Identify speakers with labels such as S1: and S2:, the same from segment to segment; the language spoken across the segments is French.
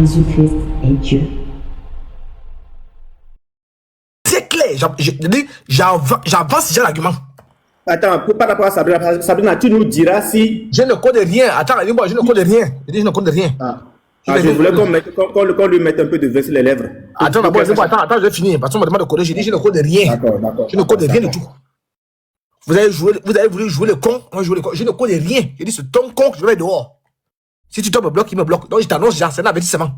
S1: Jésus-Christ est Dieu.
S2: C'est clair. J'avance déjà l'argument.
S3: Attends, par rapport à Sabrina, Sabrina, tu nous diras si...
S2: Je ne connais rien. Attends, dis-moi, je ne connais rien. Je dis, je ne connais rien.
S3: Je voulais qu'on lui mette un peu de vin sur les lèvres.
S2: Attends, d'abord, attends, je vais finir. Parce qu'on me demande de connaître. Je dis, je ne connais rien.
S3: D'accord.
S2: Je ne connais rien du tout. Vous avez voulu jouer le con. Moi, je ne connais rien. Je dis, c'est ton con que je vais dehors. Si tu tombes me bloque, il me bloque. Donc, je t'annonce, c'est un avertissement.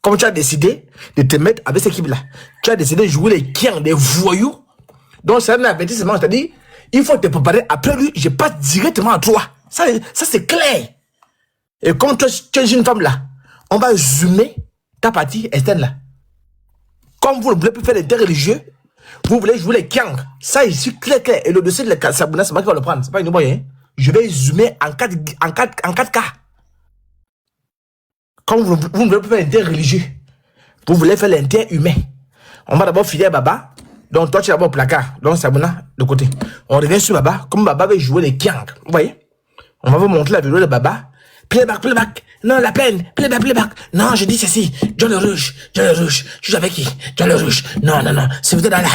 S2: Comme tu as décidé de te mettre avec cette équipe-là, tu as décidé de jouer les kiens, des voyous. Donc, c'est un avertissement. C'est-à-dire, il faut te préparer. Après lui, je passe directement à toi. Ça c'est clair. Et comme tu es une femme là, on va zoomer ta partie externe là. Comme vous ne voulez plus faire les terres religieux, vous voulez jouer les kiang. Ça, ici, clair. Et le dossier de la Sabrina, c'est moi qui vais le prendre. C'est pas une moyen. Je vais zoomer en 4 cas. Comme vous ne voulez plus faire l'inter religieux, vous voulez faire l'inter humain. On va d'abord filer à Baba. Donc toi, tu es d'abord au placard. Donc Sabrina, de côté. On revient sur Baba. Comme Baba veut jouer les kiang. Vous voyez? On va vous montrer la vidéo de Baba. Playback. Non, la peine. Playback. Non, je dis ceci. John le Rouge. Tu joues avec qui? John le Rouge. Non. C'est Victor Dalla.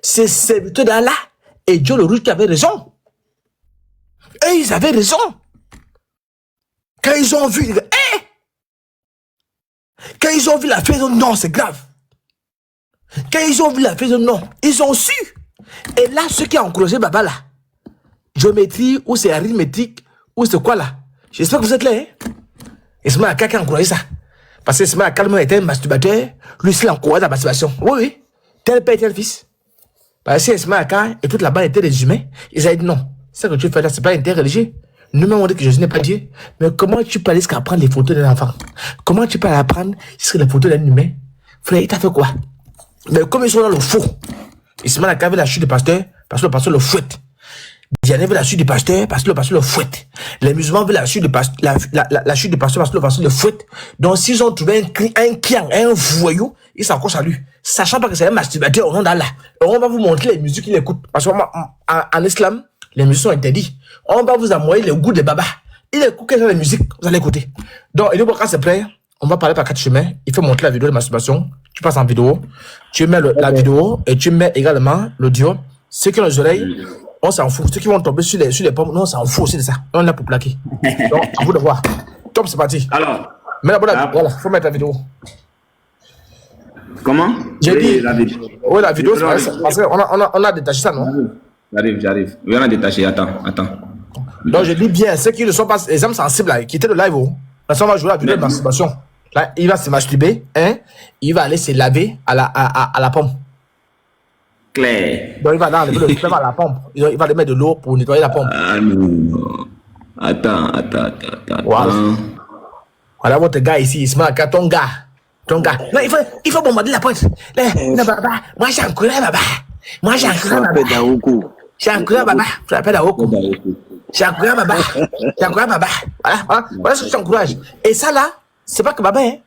S2: C'est Victor Dalla et John le Rouge qui avaient raison. Et ils avaient raison. Quand ils ont vu, quand ils ont vu la faison, non, c'est grave. Quand ils ont vu la faison, non, ils ont su. Et là, ceux qui ont encouragé Baba là, géométrie, ou c'est arithmétique, ou c'est quoi là? J'espère que vous êtes là, hein? Ismaël Aka qui a encouragé ça. Parce que Ismaël Aka était un masturbateur, lui, il a encouragé la masturbation. Oui. Tel père, tel fils. Parce que Ismaël Aka et toute la bande étaient des humains, ils ont dit non. Ce que tu fais là, c'est pas interreligieux. Nous-mêmes, on dit que Jésus n'est pas Dieu. Mais comment tu peux aller jusqu'à prendre les photos d'un enfant? Comment tu peux aller prendre jusqu'à les photos d'un humain? Frère, il t'a fait quoi? Mais comme ils sont dans le faux, Ismaël Aka veut la chute du pasteur, parce que le pasteur le fouette. Diane veut la chute du pasteur, parce que le pasteur le fouette. Les musulmans veulent la chute du pasteur, la chute du pasteur, parce que le pasteur le fouette. Donc, s'ils ont trouvé un kiang, un voyou, ils s'accrochent à lui. Sachant pas que c'est un masturbateur au nom d'Allah. On va vous montrer les musiques qu'il écoute. Parce qu'en islam, les musiques sont interdites. On va vous envoyer le goût de Baba. Il écoute quelle les musiques, vous allez écouter. Donc, et quand c'est prêt, on va parler par 4 chemins. Il faut montrer la vidéo de masturbation. Tu passes en vidéo. Tu mets la vidéo et tu mets également l'audio. Ceux qui ont les oreilles, on s'en fout. Ceux qui vont tomber sur les pommes, nous on s'en fout aussi de ça. On est là pour plaquer. Donc, à vous de voir. Top, c'est parti.
S3: Alors.
S2: Mais voilà, faut mettre la vidéo.
S3: Comment?
S2: J'ai dit. Oui, la vidéo, c'est parce qu'on a détaché ça, non?
S3: J'arrive. Oui, on a détaché. Attends.
S2: Donc, je dis bien, ceux qui ne sont pas les âmes sensibles, là, qui étaient le live, là, on va jouer la vidéo de masturbation. Là, il va se masturber, hein? Il va aller se laver à la pompe.
S3: Claire.
S2: Donc, il va aller enlever le fleuve à la pompe. Il va aller mettre de l'eau pour nettoyer la pompe.
S3: Ah non. Attends.
S2: Voilà votre gars ici, Ismaël Aka, ton gars. Non, il faut bombarder la pointe. Non, Baba, moi j'ai encouragé Baba. J'ai encouragé Baba. Je l'appelle Daoko. J'ai encouragé Baba. Voilà ce que j'encourage. Et ça là, c'est pas que Baba, hein.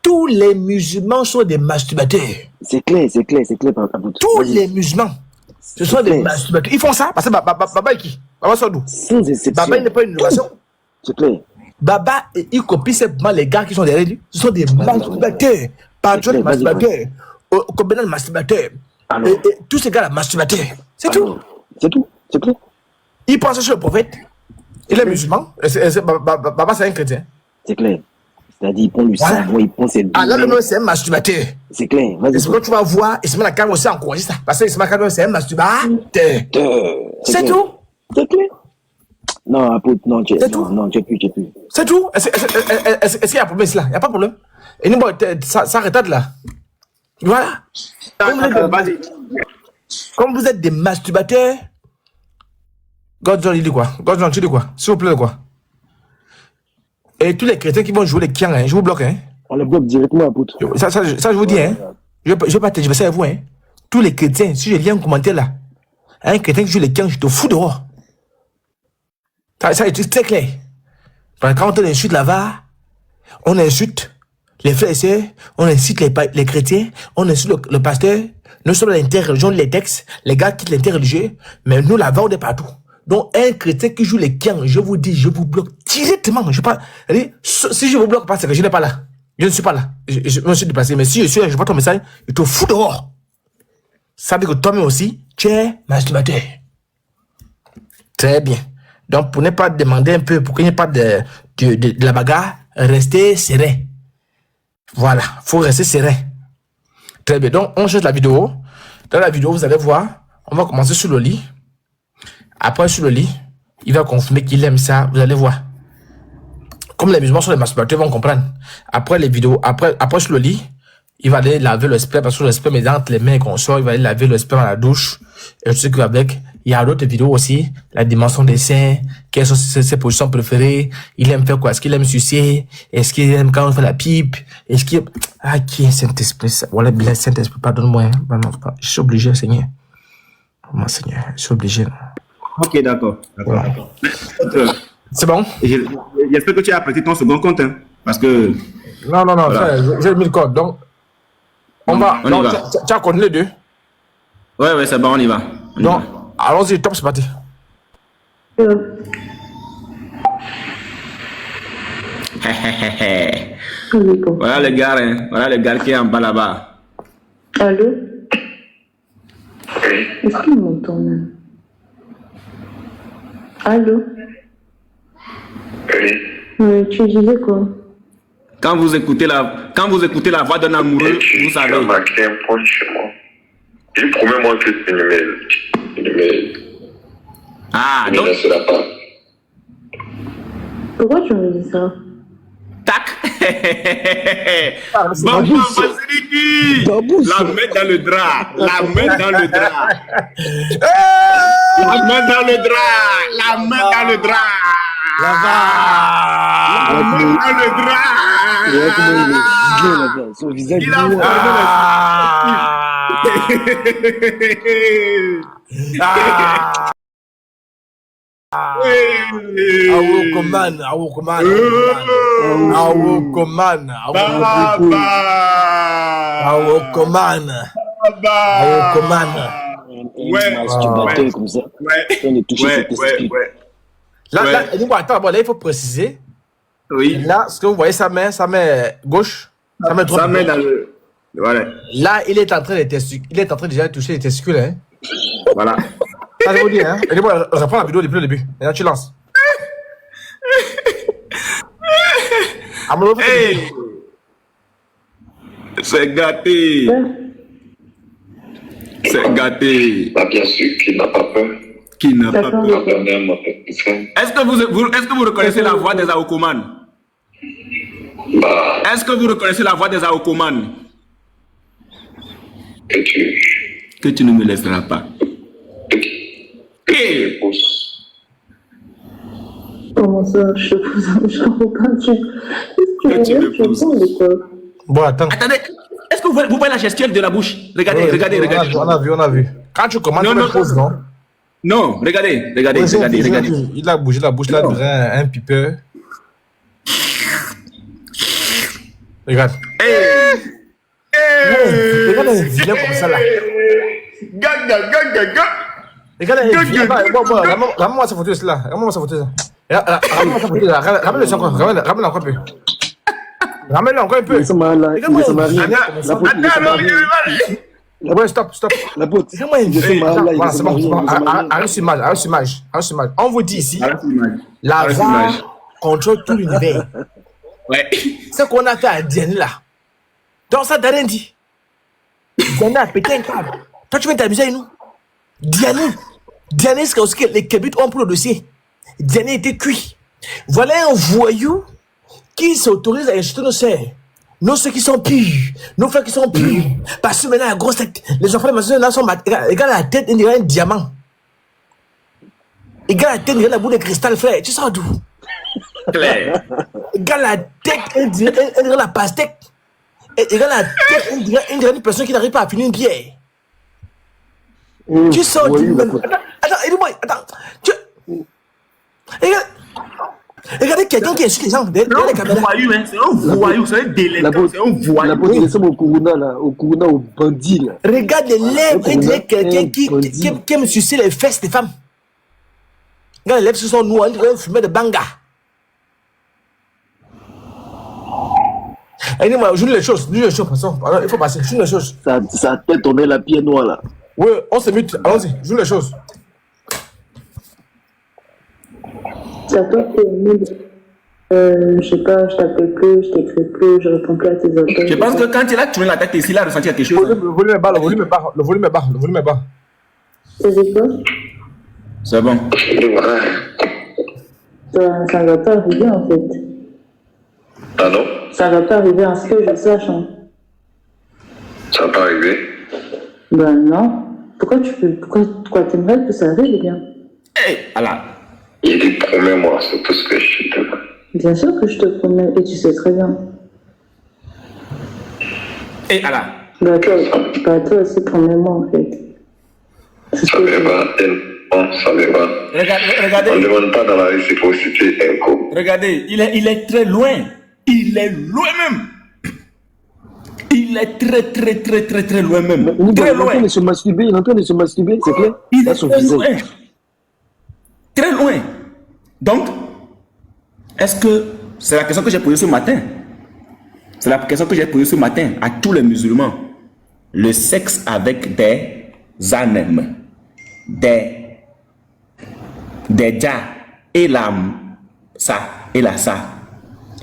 S2: Tous les musulmans sont des masturbateurs.
S4: C'est clair, papa.
S2: Tous les musulmans, ce sont des masturbateurs. Ils font ça parce que Baba est qui? Baba sort d'où?
S4: Sans exception.
S2: Baba, il n'est pas une innovation.
S4: C'est clair.
S2: Baba, il copie simplement les gars qui sont derrière lui. Ce sont des masturbateurs. Patron des masturbateurs. Combien de masturbateurs. Et tous ces gars-là, masturbateurs. C'est tout.
S4: C'est clair.
S2: Il pense sur le prophète. Il est musulman. Baba, c'est un chrétien.
S4: C'est clair. C'est-à-dire, il prend le cerveau, il prend ses deux.
S2: Ah là, le nom, c'est un masturbateur.
S4: C'est clair.
S2: Et c'est quand tu vas voir, Ismaël Aka aussi encouragé ça. Parce que Ismaël Aka, c'est un masturbateur. C'est tout.
S4: C'est clair. Non, apôtre, non, tu es plus.
S2: C'est tout. Est-ce qu'il y a un problème ici là? Il n'y a pas de problème. Et nous, ça retarde là. Voilà. Comme vous êtes des masturbateurs, Godson, il dit quoi? Godson, tu dis quoi? S'il vous plaît, quoi? Et tous les chrétiens qui vont jouer les kiens, hein, je vous bloque, hein?
S4: On les bloque directement, apôtre.
S2: Ça, je vous dis, hein? Je vais pas te dire ça à vous, hein? Tous les chrétiens, si je lis un commentaire là, un chrétien qui joue les kiens, je te fous dehors. Ça est très clair. Parce que quand on insulte là-bas, on insulte les frères et sœurs, on incite les chrétiens, on insulte le pasteur. Nous sommes l'interreligion, les textes, les gars quittent l'interreligieux, mais nous là-bas, on est partout. Donc, un chrétien qui joue les kiens, je vous dis, je vous bloque directement. Si je vous bloque pas, c'est que je n'ai pas là. Je ne suis pas là. Je me suis déplacé. Mais si je suis là, je vois ton message, je te fous dehors. Ça veut dire que toi-même aussi, tu es masturbateur. Très bien. Donc, pour ne pas demander un peu, pour qu'il n'y ait pas de la bagarre, restez serein. Voilà, il faut rester serein. Très bien. Donc, on cherche la vidéo. Dans la vidéo, vous allez voir, on va commencer sur le lit. Après, sur le lit, il va confirmer qu'il aime ça. Vous allez voir. Comme les musulmans sont les masturbateurs, ils vont comprendre. Après les vidéos, après sur le lit, il va aller laver le sperme, parce que le sperme est entre les mains qu'on sort, il va aller laver le sperme à la douche. Et je sais qu'avec, il y a d'autres vidéos aussi, la dimension des seins, quelles sont ses positions préférées, il aime faire quoi, est-ce qu'il aime sucer, est-ce qu'il aime quand on fait la pipe, est-ce qu'il... Ah, qui est Saint-Esprit, ça? Voilà, bien, Saint-Esprit, pardonne-moi, hein. Non, je suis obligé, Seigneur. Mon Seigneur, je suis obligé.
S3: Ok, d'accord.
S2: Voilà. C'est bon?
S3: J'espère que tu as prêté ton second compte, hein, parce que...
S2: Non,
S3: Voilà.
S2: j'ai mis le code, donc... On va...
S3: On y va.
S2: Tu as connu les deux?
S3: Ouais, c'est bon, on y va.
S2: Donc, allons-y, top, c'est parti.
S3: Voilà le gars, hein. Voilà le gars qui est en bas là-bas.
S1: Allô? Est-ce qu'il m'entend même? Allô? Oui, tu disais quoi?
S3: Quand vous écoutez la voix d'un amoureux, vous savez.
S5: Tu as marqué un point chez moi. Il promets-moi que tu ne
S3: Ah,
S5: me
S3: donc,
S5: laisseras pas.
S1: Pourquoi tu me dis ça?
S3: tac.
S2: c'est
S3: Bam,
S2: Babou,
S3: bam, Basiliki.
S4: Babou,
S3: La main dans le drap. La main dans le drap.
S2: Hey!
S3: La main dans le drap. La main dans le drap.
S2: La
S3: La main dans le
S4: Regarde comment il est
S3: drap.
S4: vilain là-bas. Son visage
S3: Il a
S4: noir.
S2: Ah! Awokoman.
S3: Ouais,
S4: Masturbateur comme ça. On est touché cet esprit.
S2: Là, attends, bon, là, il faut préciser.
S3: Oui.
S2: Là, ce que vous voyez, sa main gauche, sa main droite.
S3: Ça met dans le... Voilà.
S2: Là, il est en train de déjà de toucher les testicules, hein.
S3: Voilà.
S2: Ça, je vous dis, hein. Et moi, reprends la vidéo depuis le début. Maintenant, tu lances.
S3: Hey! C'est gâté. C'est gâté.
S5: Bah, bien sûr qu'il n'a pas peur.
S3: Qui n'a pas
S1: D'accord.
S3: peur.
S5: Pardonnez-moi, mon petit frère.
S3: Est-ce que vous reconnaissez la voix des Aokoman?
S5: Bah,
S3: Est-ce que vous reconnaissez la voix des Aokoman?
S5: que
S3: Que tu ne me laisseras pas. Hey!
S5: pousse.
S1: Comment ça? Je comprends pas.
S3: Que tu me
S1: Tu
S3: pousses.
S1: parles de quoi?
S2: Bon, attends.
S3: Attendez, est-ce que vous voyez la gestuelle de la bouche? Regardez, regardez.
S2: On a vu. Quand tu commences,
S3: Non,
S2: tu poses, non?
S3: Non, regardez.
S2: Il a bougé la bouche, là, dirait un pipeur. Regarde. Regarde un vilain comme ça, là. Regarde un vilain. Ramène-moi sa photo, là. Ramène-moi sa photo, là. Ramène-moi sa photo, là. Ramène-le encore. Ramène-le encore un peu. Ramène-le encore un peu.
S4: Il s'en là. Il s'en marie.
S2: Ouais, stop.
S4: La pote.
S2: Regarde-moi un vilain.
S4: Voilà,
S2: Voilà, c'est bon.
S4: il
S2: Arrête sur image. On vous dit ici, la voix contrôle tout l'univers.
S3: Ouais.
S2: Ce qu'on a fait à Diane là. Donc ça t'a rien dit. Diane a pété un câble. Toi tu veux t'amuser avec nous. Diane, c'est aussi que les Kébites ont pris le dossier. Diane était cuit. Voilà un voyou qui s'autorise à insulter nos sœurs. Nos sœurs qui sont pures. Nos frères qui sont purs. Parce que maintenant la grosse tête. Les enfants de ma soeur là sont regarde la tête, il dirait un diamant. Regarde la tête, il dirait la boule de cristal, frère. Tu sors d'où?
S3: Claire.
S2: Regarde la tête, elle dirait la pastèque. Et regarde la tête, elle dirait une personne qui n'arrive pas à finir une bière. Tu sors du même. Attends, aide-moi, attends. Regardez quelqu'un qui insulte les gens derrière les caméras.
S3: C'est un voyou, c'est un délinquant, c'est un
S4: La
S3: voyou.
S4: pote, il ressemble au Kuruna, là. Au Kuruna, au bandit, là.
S2: Regarde les lèvres, il dirait quelqu'un qui aime sucer les fesses des femmes. Regarde les lèvres qui sont noires, il dirait un fumeur de banga. Eh, dis-moi, joue les choses, passons. Alors, il faut passer, joue les choses.
S4: Ça tête tombé la pied noire là.
S2: Oui, on se mute, allons-y, joue les choses.
S1: C'est à toi que je sais pas, je t'appelle plus, je t'écris plus, je réponds plus à tes appels.
S6: Je pense que quand il a tourné la tête ici, il a ressenti quelque chose.
S2: Le volume est bas, le volume est bas.
S1: Tu sais quoi?
S6: C'est bon.
S1: Ça ne va pas arriver en fait.
S5: Ah non?
S1: Ça va pas arriver à ce que je sache. Hein.
S5: Ça va pas arriver?
S1: Ben non. Pourquoi t'aimerais que ça arrive bien?
S6: Hé, Allah.
S5: Il dit promets-moi, c'est tout ce que je te demande.
S1: Bien sûr que je te promets, et tu sais très bien.
S6: Hé, Allah.
S1: Bah toi aussi, promets-moi en fait.
S5: Ça ne va pas, non, ça ne va pas.
S6: Regardez.
S5: On ne demande pas dans la réciprocité inco.
S6: Regardez, il est très loin. Il est loin même. Il est très loin même.
S4: Il
S6: Très
S4: est en
S6: loin.
S4: train de se masturber, c'est clair.
S6: Il est
S4: son
S6: très
S4: visage.
S6: loin. Très loin. Donc, est-ce que c'est la question que j'ai posée ce matin? C'est la question que j'ai posée ce matin à tous les musulmans. Le sexe avec des ânes, des djas et ça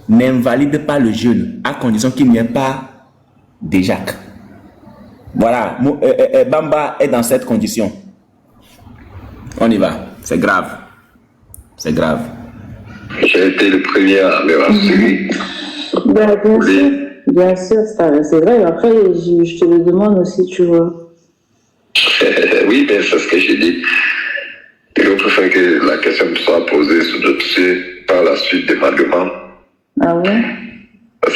S6: n'invalide pas le jeûne à condition qu'il n'y ait pas d'éjac. Voilà, Bamba est dans cette condition. On y va, c'est grave. C'est grave.
S5: J'ai été le premier à me rassurer.
S1: Ben, bien sûr, c'est vrai. Après, je te le demande aussi, tu vois.
S5: Oui, mais c'est ce que j'ai dit. Et l'autre fait que la question me soit posée sur le dossier par la suite de ma demande.
S1: Ah ouais?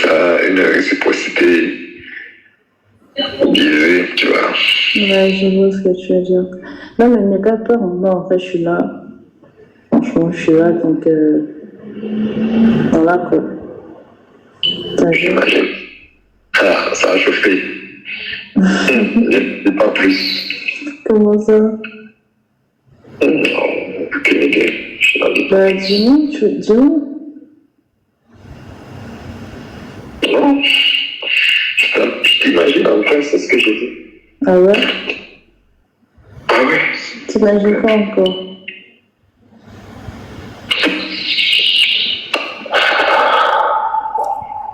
S5: Ça a une réciprocité biaisée, tu vois.
S1: Ouais, je vois ce que tu veux dire. Non, mais n'aie pas peur. Moi, en fait, je suis là. Franchement, je suis là, donc... Voilà, quoi. T'as vu?
S5: J'imagine. Ah, ça a chauffé. Je ne dis pas plus.
S1: Comment ça?
S5: Non, aucune idée. Je n'en dis pas.
S1: Bah, dis-moi.
S5: Non. Je t'imagine en fait, c'est ce que j'ai dit.
S1: Ah ouais?
S5: Ah ouais.
S1: T'imagines pas encore?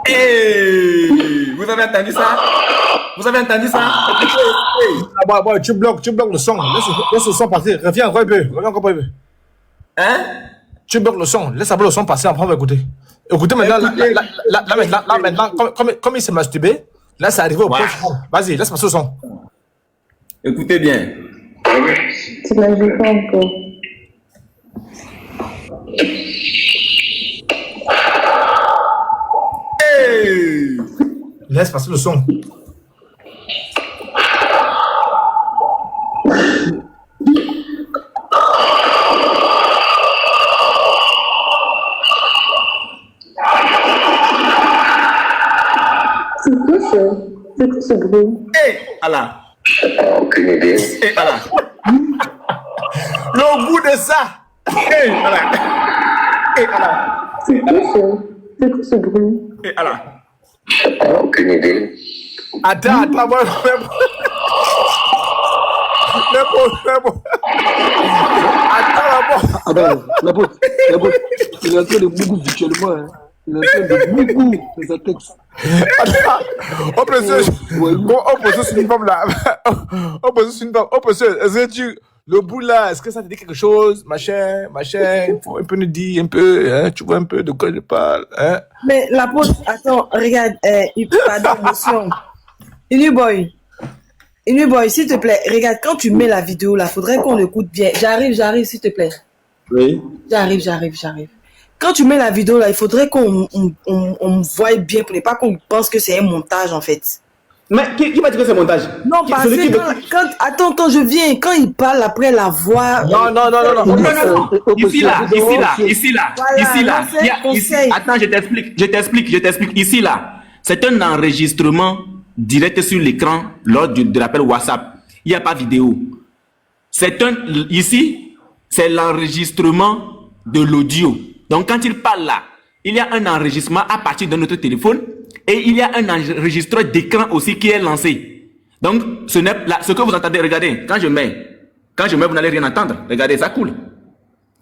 S6: Hey, vous avez entendu ça? Vous avez entendu ça?
S2: Ah, bon, tu bloques le son. Laisse le son passer. Reviens encore un peu.
S6: Hein?
S2: Tu bloques le son. Laisse le son passer. Après, on va écouter. Écoutez maintenant. Là, maintenant, comme il s'est masturbé, là, c'est arrivé au point. Vas-y, laisse passer le son.
S6: Écoutez bien.
S5: Ah ouais.
S1: T'imagines pas encore?
S6: Hey!
S2: Laisse passer le son.
S1: C'est quoi ce bruit?
S6: Hey, Allah.
S5: Aucune idée.
S6: Hey, Allah.
S2: Le goût de ça.
S6: Hey, Allah. Hey, Allah.
S1: C'est quoi ce bruit?
S6: Hey, Allah.
S5: Aucune idée.
S2: Attends, moi.
S4: Ah ben, la botte, il est en train de beaucoup virtuellement. Hein. Il est en train de beaucoup dans sa texte.
S2: On peut se sur une femme là. On peut se sur une femme. Est-ce que tu. Le bout là, est-ce que ça te dit quelque chose? Machin. Faut un peu nous dire un peu. Hein, tu vois un peu de quoi je parle. Hein?
S7: Mais la pause, attends, regarde. Pardon, monsieur. Inuboy, s'il te plaît, regarde, quand tu mets la vidéo là, faudrait qu'on écoute bien. J'arrive, s'il te plaît.
S4: Oui.
S7: J'arrive. Quand tu mets la vidéo là, il faudrait qu'on voie bien pour ne pas qu'on pense que c'est un montage en fait.
S3: Mais qui m'a dit que c'est montage?
S7: Non, parce que quand je viens, quand il parle après la voix.
S2: Non.
S6: Ici là. Attends, je t'explique. Ici là, c'est un enregistrement direct sur l'écran lors de l'appel WhatsApp. Il n'y a pas vidéo. Ici, c'est l'enregistrement de l'audio. Donc quand il parle là, il y a un enregistrement à partir de notre téléphone Et il y a un enregistreur d'écran aussi qui est lancé. Donc, ce que vous entendez, regardez, quand je mets, vous n'allez rien entendre. Regardez, ça coule.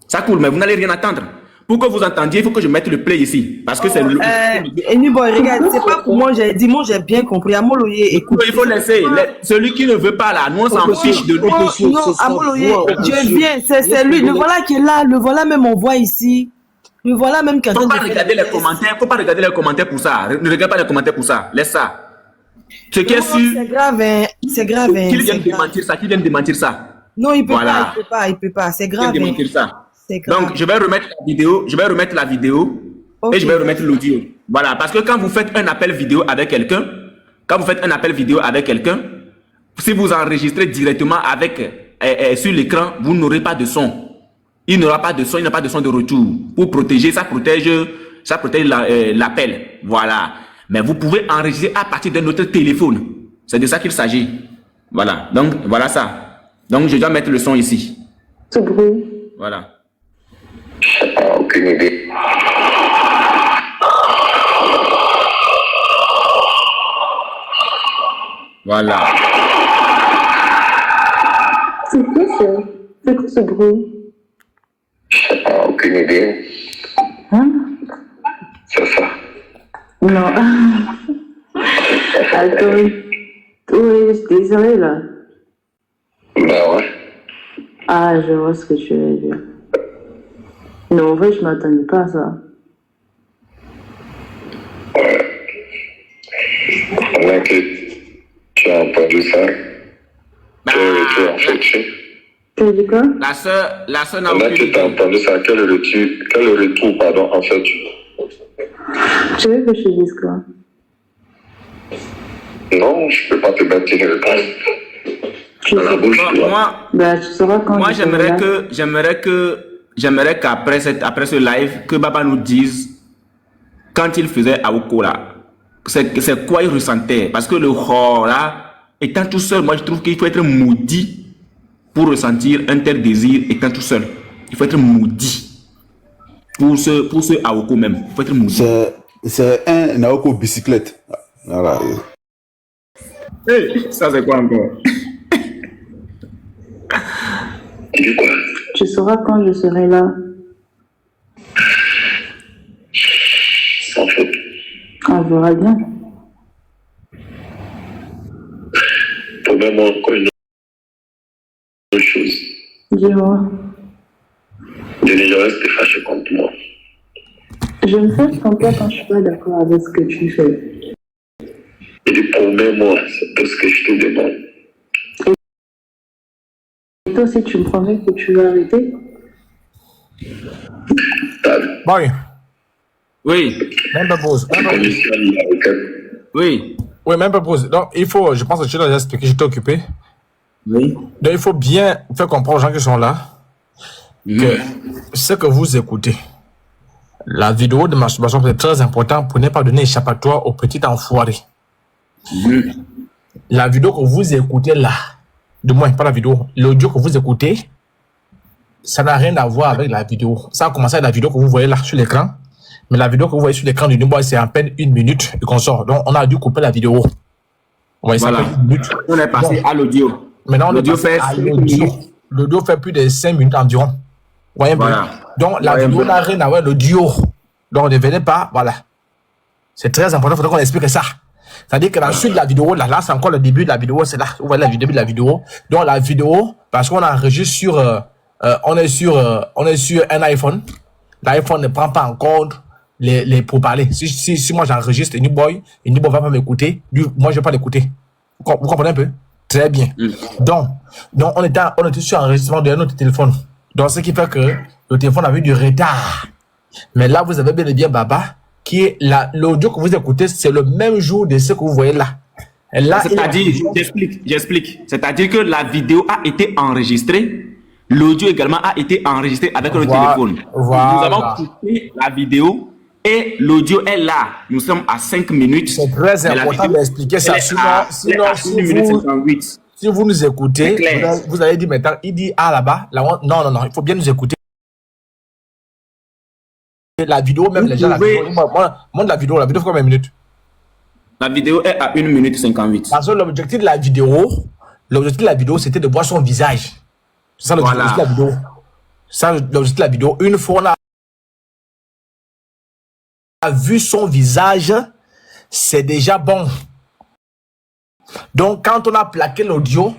S6: Ça coule, mais vous n'allez rien entendre. Pour que vous entendiez, il faut que je mette le play ici. Parce que c'est le...
S7: Anyboy, regarde, c'est pas pour moi, j'ai dit, moi j'ai bien compris. Amoloye, écoute.
S6: Il faut laisser. Celui qui ne veut pas là, nous on s'en fiche de lui.
S7: Non, Amoloye, je viens, c'est lui. Le voilà qui est là, le voilà même on voit ici. Le voilà même quand
S6: faut pas regarder les commentaires. Faut pas regarder les commentaires pour ça. Ne regarde pas les commentaires pour ça. Laisse ça. Ce qui est sûr.
S7: C'est grave, hein. C'est grave, hein.
S6: Qu'il vienne démentir ça. Qu'il vienne démentir ça.
S7: Non, il peut pas, il peut pas. C'est grave.
S6: Il vienne démentir ça.
S7: Grave.
S6: Donc, je vais remettre la vidéo, okay. Et je vais remettre l'audio. Voilà, parce que quand vous faites un appel vidéo avec quelqu'un, si vous enregistrez directement sur l'écran, vous n'aurez pas de son. Il n'y aura pas de son, il n'y a pas de son de retour. Pour protéger, ça protège l'appel. Voilà. Mais vous pouvez enregistrer à partir d'un autre téléphone. C'est de ça qu'il s'agit. Voilà. Donc, voilà ça. Donc, je dois mettre le son ici.
S1: Ce bruit.
S6: Voilà.
S5: Aucune idée.
S6: Voilà.
S1: C'est quoi ce bruit?
S5: Aucune idée.
S1: Hein?
S5: C'est ça.
S1: Non. Attends. Oui, désolé là.
S5: Ben ouais.
S1: Ah, je vois ce que tu veux dire. Non, en vrai, je m'attendais pas à ça.
S5: Ouais. Pendant que tu as entendu ça, quel est le retour en fait?
S1: Tu as dit quoi?
S6: La sœur n'a
S5: Pendant que tu as entendu ça, quel est le retour, pardon, en fait?
S1: Tu veux que je te dise quoi?
S5: Non, je peux pas te mettre une réponse. Dans la bouche,
S1: bah, tu sauras quand.
S6: Moi, j'aimerais qu'après ce live, que Baba nous dise quand il faisait Aouko là, c'est quoi il ressentait. Parce que le roi là, étant tout seul, moi je trouve qu'il faut être maudit pour ressentir un tel désir étant tout seul. Il faut être maudit pour ce Aouko même. Il faut être maudit.
S8: C'est un Aouko bicyclette. Voilà.
S6: Hey, ça c'est quoi encore?
S1: Tu sauras quand je serai là.
S5: En fait.
S1: On verra bien.
S5: Promets-moi encore une autre chose.
S1: Dis-moi.
S5: De ne jamais rester fâché contre moi.
S1: Je me fâche contre toi quand je suis pas d'accord avec ce que tu fais.
S5: Et promets-moi, c'est tout ce que je te demande.
S1: Et toi aussi, tu me promets que tu vas arrêter?
S2: Boy.
S6: Oui.
S2: Même pas pause. Oui. Oui, même pas pause. Donc, il faut, je pense que tu l'as expliqué, j'étais occupé.
S6: Oui.
S2: Donc, il faut bien faire comprendre aux gens qui sont là que ce que vous écoutez, la vidéo de masturbation, c'est très important pour ne pas donner échappatoire au petit enfoiré. La vidéo que vous écoutez là, de moins, pas la vidéo, l'audio que vous écoutez, ça n'a rien à voir avec la vidéo. Ça a commencé avec la vidéo que vous voyez là sur l'écran. Mais la vidéo que vous voyez sur l'écran du Newboy, c'est à peine 1 minute et qu'on sort. Donc, on a dû couper la vidéo.
S6: Voilà. On est passé à l'audio.
S2: Maintenant, l'audio fait à l'audio. L'audio fait plus de 5 minutes environ. Vous voyez un peu? Donc, la vidéo n'a rien à voir avec l'audio. Donc, ne venez pas. Voilà. C'est très important. Il faudrait qu'on explique ça. C'est-à-dire que la suite de la vidéo, là c'est encore le début de la vidéo. C'est là. Vous voyez le début de la vidéo. Donc, la vidéo, parce qu'on enregistre sur... on est sur un iPhone. L'iPhone ne prend pas en compte les pourparlers. Si moi j'enregistre Newboy va pas m'écouter, moi je vais pas l'écouter. Vous comprenez un peu? Très bien. Donc on était sur enregistrement de notre téléphone. Donc ce qui fait que le téléphone avait du retard. Mais là vous avez bien et bien Baba qui est l'audio que vous écoutez, c'est le même jour de ce que vous voyez là. Et là
S6: c'est-à-dire, j'explique. C'est-à-dire que la vidéo a été enregistrée. L'audio également a été enregistré avec le téléphone.
S2: Voilà.
S6: Nous avons coupé la vidéo et l'audio est là. Nous sommes à 5 minutes.
S2: C'est très important d'expliquer ça. Sinon si vous nous écoutez, vous allez dire maintenant, il dit ah là-bas. Non, il faut bien nous écouter. La vidéo, même les gens, la vidéo fait combien de minutes?
S6: La vidéo est à 1 minute 58.
S2: Parce que l'objectif de la vidéo, c'était de voir son visage. C'est ça l'objectif de la vidéo. Ça, l'objectif de la vidéo. Une fois on a vu son visage, c'est déjà bon. Donc, quand on a plaqué l'audio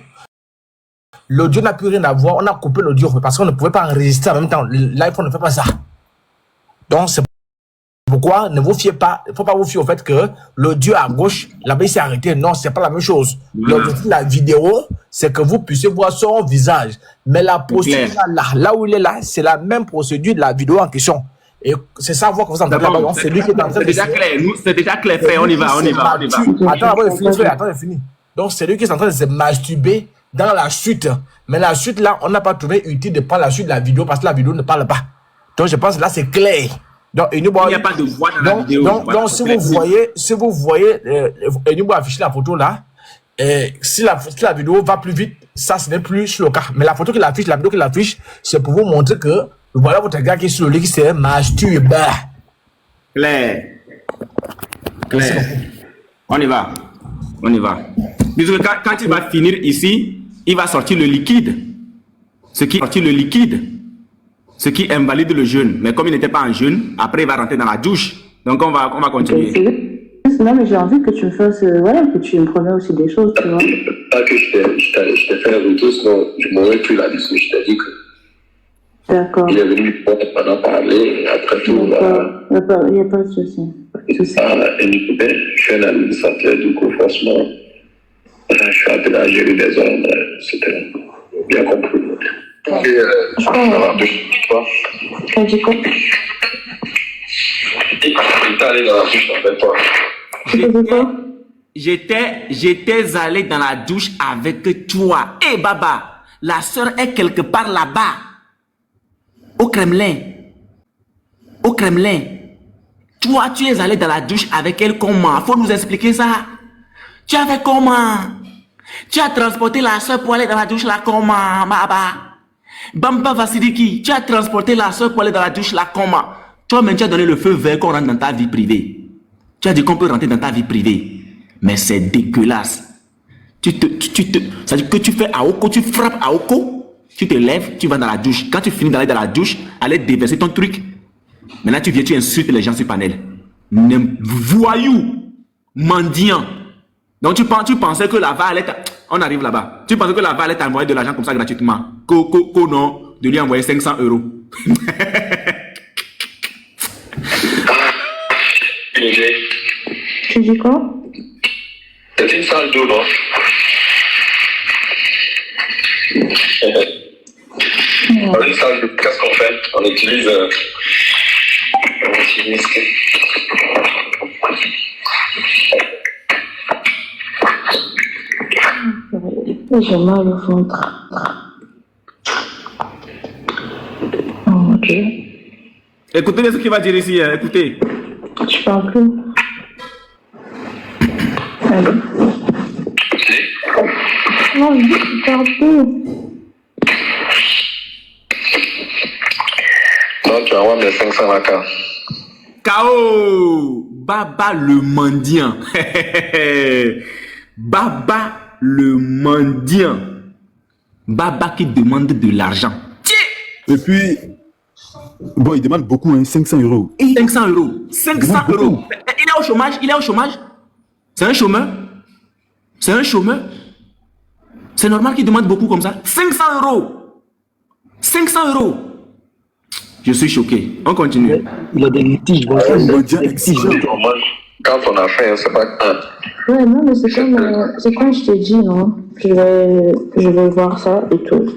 S2: n'a plus rien à voir. On a coupé l'audio parce qu'on ne pouvait pas enregistrer en même temps. L'iPhone ne fait pas ça. Donc, c'est pourquoi ne vous fiez pas, il ne faut pas vous fier au fait que l'audio à gauche, là-bas, il s'est arrêté. Non, c'est pas la même chose. L'objectif de la vidéo, c'est que vous puissiez voir son visage. Mais la procédure là où il est là, c'est la même procédure de la vidéo en question. Et c'est ça, voir que vous entendez là-bas. C'est lui qui est en train de...
S6: C'est déjà clair. Nous, c'est déjà clair. Fait. On y va.
S2: Attends, j'ai fini. Donc, c'est lui qui est en train de se masturber dans la chute. Mais la chute, là, on n'a pas trouvé utile de prendre la suite de la vidéo parce que la vidéo ne parle pas. Donc, je pense que là, c'est clair. Donc, il n'y a
S6: pas de voix dans la vidéo.
S2: Donc, si vous voyez, Enubo affiche la photo là, si la vidéo va plus vite, ça, ce n'est plus le cas. Mais la photo qu'il affiche, la vidéo qu'il affiche, c'est pour vous montrer que voilà votre gars qui est sur le lit qui s'est masturbé.
S6: Claire. On y va. Puisque quand il va finir ici, il va sortir le liquide. Ce qui invalide le jeûne. Mais comme il n'était pas en jeûne, après il va rentrer dans la douche. Donc on va continuer.
S1: Non, mais j'ai envie que tu me fasses, que tu me promets aussi des choses, tu vois.
S5: Pas que je t'ai fait un retour, sinon je m'aurais pris là-dessus. Je t'ai dit que.
S1: D'accord.
S5: Il est venu pendant parler, et après tout,
S1: il n'y a pas de souci.
S5: Je suis un administrateur, du coup, franchement, je suis appelé à gérer des hommes, c'était bien compris. Et
S1: Tu as dit quoi?
S5: il est allé dans la douche avec toi.
S6: J'étais allé dans la douche avec toi. Hé, Baba, la sœur est quelque part là-bas. Au Kremlin. Toi, tu es allé dans la douche avec elle comment? Faut nous expliquer ça. Tu as fait comment? Tu as transporté la soeur pour aller dans la douche là comment, Baba? Bamba Vassiliki, tu as transporté la soeur pour aller dans la douche là comment? Toi-même, tu as donné le feu vert qu'on rentre dans ta vie privée. Tu as dit qu'on peut rentrer dans ta vie privée. Mais c'est dégueulasse. C'est-à-dire que tu fais Aoko, tu frappes Aoko. Tu te lèves, tu vas dans la douche. Quand tu finis d'aller dans la douche, aller déverser ton truc. Maintenant, tu viens, tu insultes les gens sur panel. Voyou, mendiant. Donc, tu pensais que la va allait... On arrive là-bas. Tu pensais que la va allait t'envoyer de l'argent comme ça gratuitement. Non, de lui envoyer 500 €.
S1: Tu dis quoi?
S5: C'est une salle d'eau, non? Dans une salle d'eau, qu'est-ce qu'on fait? On utilise
S1: J'ai mal au ventre. Oh mon Dieu.
S6: Écoutez ce qu'il va dire ici, écoutez.
S1: Je parle plus. Allez. Non, je parle plus.
S5: Non, tu envoies mes 500 à K.
S6: K.O. Baba le mendiant. Baba le mendiant. Baba qui demande de l'argent.
S8: Et puis, bon, il demande beaucoup, hein, 500 €.
S6: 500 €. 500 €. Il est au chômage. C'est un chômeur. C'est normal qu'il demande beaucoup comme ça. 500 €. 500 €. Je suis choqué. On continue.
S4: Il a des litiges.
S5: Quand on a fait, c'est pas grave.
S1: Ouais, non, mais c'est comme je t'ai dit, non. Je vais voir ça et tout.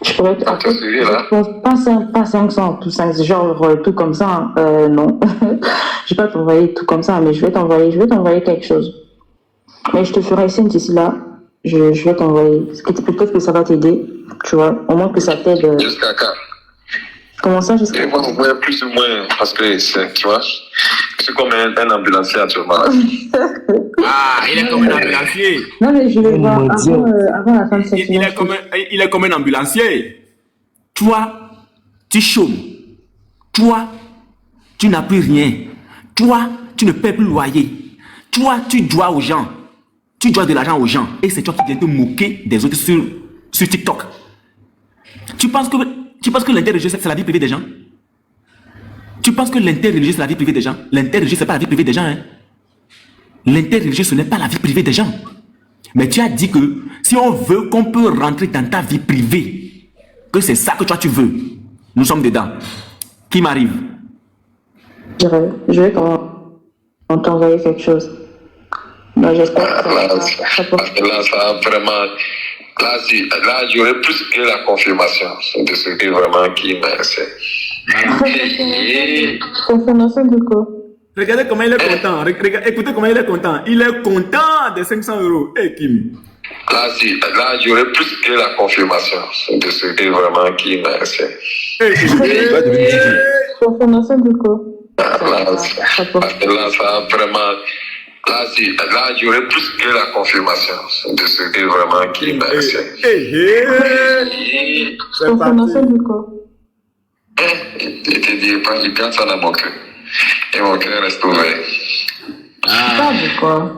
S1: Je pourrais être. Pas 500, tout ça, genre tout comme ça. Non. Je vais pas t'envoyer tout comme ça, mais je vais t'envoyer quelque chose. Mais je te ferai signe d'ici là. Je vais t'envoyer. Peut-être que ça va t'aider. Tu vois, au moins que ça t'aide.
S5: Jusqu'à quand?
S1: Comment ça, jusqu'à
S5: quand? Plus ou moins, parce que tu vois, c'est comme un ambulancier actuellement.
S6: Il est comme un ambulancier.
S1: Non, mais je vais voir avant la fin de cette semaine.
S6: Il est comme un ambulancier. Toi, tu chômes. Toi, tu n'as plus rien. Toi, tu ne paies plus loyer. Toi, tu dois aux gens. Tu dois de l'argent aux gens. Et c'est toi qui viens te moquer des autres sur TikTok. Tu penses que l'interreligieux, c'est la vie privée des gens? Tu penses que l'interreligieux, c'est la vie privée des gens? L'interreligieux, c'est pas la vie privée des gens. Hein? L'interreligieux, ce n'est pas la vie privée des gens. Mais tu as dit que si on veut qu'on peut rentrer dans ta vie privée, que c'est ça que toi tu veux, nous sommes dedans. Qui m'arrive?
S1: Je vais t'envoyer quelque chose. Mais j'espère que
S5: là, ça a vraiment... Là, j'aurais plus que la confirmation de ce que vraiment qui m'a...
S1: Confirmation de quoi?
S6: Regardez comment il est content. Écoutez comment il est content. Il est content des 500 €. Eh, Kim.
S5: Là, j'aurais plus que la confirmation de ce que vraiment qui m'a...
S1: Confirmation de quoi?
S5: Là, ça a vraiment... Là, j'aurais plus que la confirmation de ce que vraiment qui m'a...
S1: Confirmation de quoi?
S5: Je te dis pas, je garde ça dans mon cœur. Et mon cœur reste ouvert.
S1: Pas de quoi?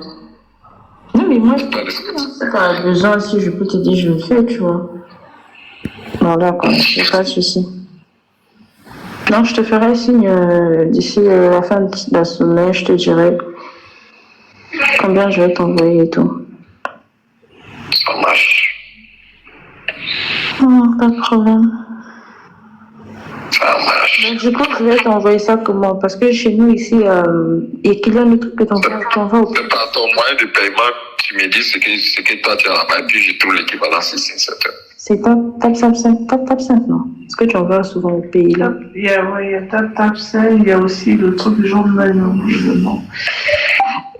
S1: Non, mais moi, si t'as besoin, si je peux te dire, je le fais, tu vois. Non, d'accord, il n'y a pas de souci. Non, je te ferai signe d'ici la fin de la semaine, je te dirai combien je vais t'envoyer et tout.
S5: Ça marche.
S1: Non, pas de problème.
S5: Ça marche.
S1: Donc, je pense que je vais t'envoyer ça comment? Parce que chez nous, ici, il y a qu'il a le truc que t'envoies au...
S5: C'est par ton moyen de paiement, tu me dis ce que toi tu as là-bas, et puis je trouve l'équivalent ici, c'est ça.
S1: C'est Tap 5, non? Est-ce que tu envoies souvent au pays, là?
S9: Il y a Tap 5, il y a aussi le truc journal, non?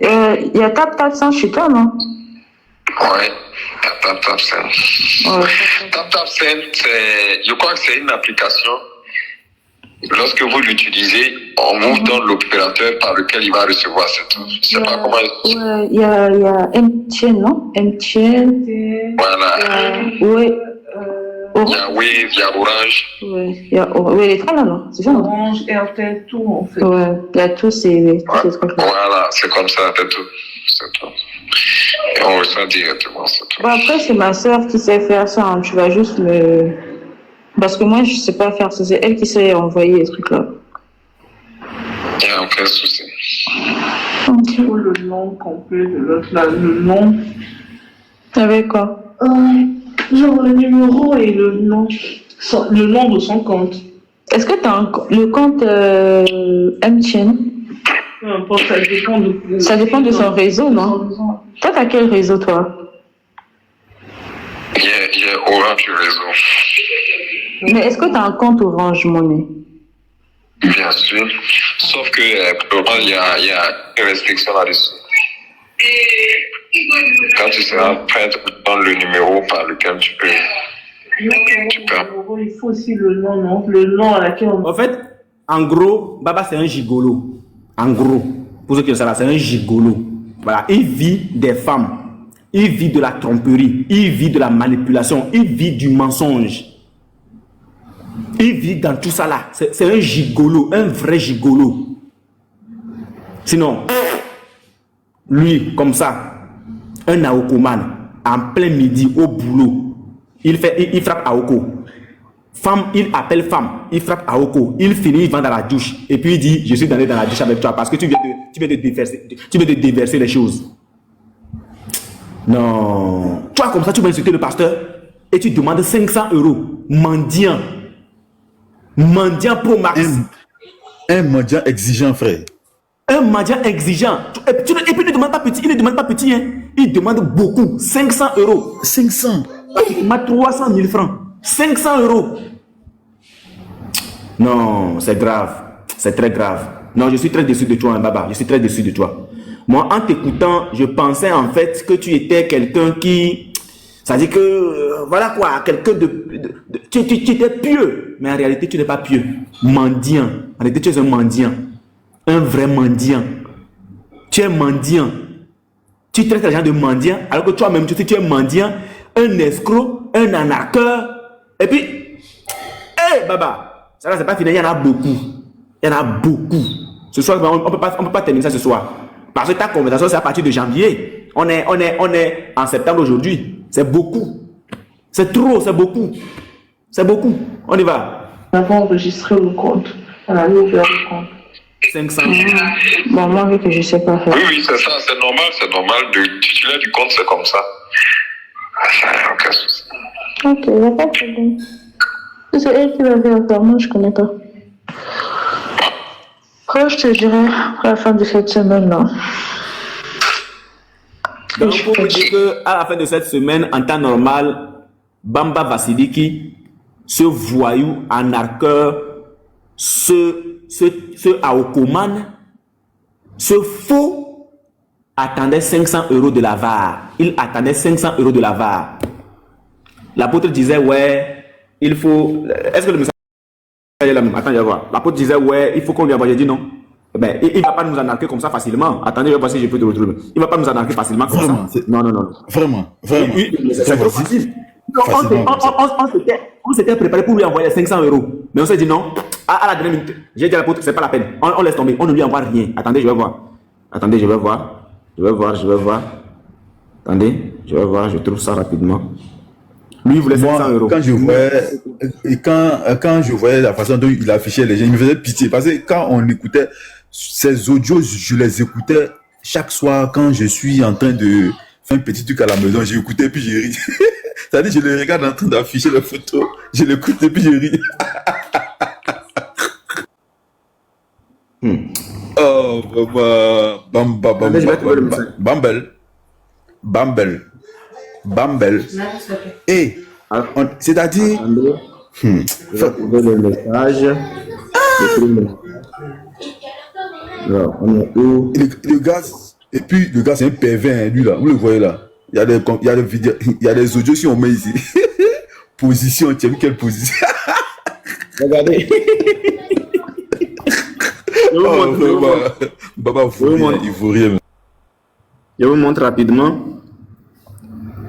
S1: Il y a Tap 5 chez toi, non?
S5: Ouais, Tap 5. Tap 5, je crois que c'est une application. Lorsque vous l'utilisez, on vous donne l'opérateur par lequel il va recevoir cette. Je sais pas comment.
S1: Ouais, il y a MTN, non? MTN.
S5: Voilà.
S1: Ouais.
S5: Il y a Wave, il y a Orange.
S1: Ouais, les trois là, non? C'est ça, non?
S9: Orange, RTL, tout, en fait.
S1: Ouais, il y a tous ces trucs-là.
S5: Voilà, c'est comme ça, c'est tout. C'est tout. Et on reçoit directement, c'est tout.
S1: Bon, après, c'est ma soeur qui sait faire ça, hein. Tu vas juste me... Parce que moi, je sais pas faire ça. C'est elle qui sait envoyer les trucs là.
S5: Il n'y a aucun souci.
S1: Okay.
S9: Pour le nom complet de l'autre là, le nom.
S1: Avec quoi?
S9: Genre le numéro et le nom de son compte.
S1: Est-ce que tu as le compte MTN?
S9: Peu importe, ça dépend de...
S1: Ça dépend de son réseau, non? Toi, t'as quel réseau, toi?
S5: Il y a Orange réseau.
S1: Mais est-ce que tu as un compte Orange Money?
S5: Bien sûr. Sauf que pour moi, il y a une restriction là-dessus. Quand tu seras prêt à prendre le numéro par lequel tu peux.
S9: Il faut aussi le nom, non? Le nom à laquelle on...
S6: En fait, en gros, Baba c'est un gigolo. En gros, pour ceux qui le savent, c'est un gigolo. Voilà, il vit des femmes. Il vit de la tromperie. Il vit de la manipulation. Il vit du mensonge. Il vit dans tout ça là. C'est un gigolo, un vrai gigolo. Sinon, lui, comme ça, un Aokoman, en plein midi, au boulot, il frappe Aoko. Femme, il appelle femme, il frappe Aoko. Il finit, il va dans la douche. Et puis il dit, je suis allé dans la douche avec toi parce que tu viens de déverser les choses. Non. Toi, comme ça, tu vas insulter le pasteur et tu demandes 500 €. Mendiant. Mendiant pro max.
S8: Un mendiant exigeant, frère.
S6: Un mendiant exigeant. Et puis il ne demande pas petit. Il ne demande pas petit. Hein. Il demande beaucoup. 500 €.
S8: 500.
S6: Il m'a 300 000 francs. 500 €. Non, c'est grave. C'est très grave. Non, je suis très déçu de toi, hein, Baba. Je suis très déçu de toi. Moi, en t'écoutant, je pensais en fait que tu étais quelqu'un qui... Ça dit que, voilà quoi, quelqu'un tu étais pieux. Mais en réalité, tu n'es pas pieux. Mendiant. En réalité, tu es un mendiant. Un vrai mendiant. Tu es mendiant. Tu traites les gens de mendiant, alors que toi-même, tu es mendiant, un escroc, un arnaqueur. Et puis, hé, Baba, ça là, c'est pas fini, il y en a beaucoup. Il y en a beaucoup. Ce soir, on peut pas terminer ça ce soir. Parce que ta conversation, c'est à partir de janvier. On est en septembre aujourd'hui. C'est beaucoup. C'est trop, c'est beaucoup. C'est beaucoup. On y va.
S9: On va enregistrer le compte. On a ouvert le compte.
S6: 500.
S1: Bon, moi, vu que je sais pas faire.
S5: Oui, c'est ça, c'est normal. Le titulaire du compte, c'est comme ça. Ça n'a aucun souci.
S1: Ok, il n'y a pas de problème. C'est elle qui va faire, moi, je connais pas. Après, je te dirai à la fin de cette semaine-là.
S6: Donc, pour vous dire qu'à la fin de cette semaine, en temps normal, Bamba Vasiliki, ce voyou, arnaqueur, ce Aokoman, ce faux, attendait 500 € de la VAR. Il attendait 500 € de la VAR. L'apôtre disait, ouais, il faut... Est-ce que le message est là même? Attends, je vais voir. L'apôtre disait, ouais, il faut qu'on lui envoie. J'ai dit non. Ben, il ne va pas nous arnaquer comme ça facilement. Attendez, je vais voir si je peux te retrouver. Il ne va pas nous arnaquer facilement comme
S8: Vraiment,
S6: ça. Non.
S8: Vraiment.
S6: C'est trop facile. On s'était préparé pour lui envoyer 500 €. Mais on s'est dit non. À la dernière minute, j'ai dit à l'apôtre, c'est pas la peine. On laisse tomber. On ne lui envoie rien. Attendez, je vais voir. Attendez, je vais voir. Attendez, je vais voir. Je trouve ça rapidement. Lui, il voulait 500 €.
S8: Quand je voyais la façon dont il affichait les gens, il me faisait pitié. Parce que quand on écoutait ces audios, je les écoutais chaque soir quand je suis en train de faire un petit truc à la maison. J'écoutais puis j'ai ri. C'est-à-dire, je le regarde en train d'afficher les photos. Je l'écoute et puis je ris. Oh, Bambel. Et, c'est-à-dire...
S6: Je vais trouver le message. Alors, on est où?
S8: Le gars, et puis le gars, c'est un pervers, hein, lui là. Vous le voyez là. Il y a des vidéos, il y a des audios si on met ici. Position, tu as vu quelle position?
S6: Regardez.
S8: Il faut rien.
S6: Je vous montre rapidement.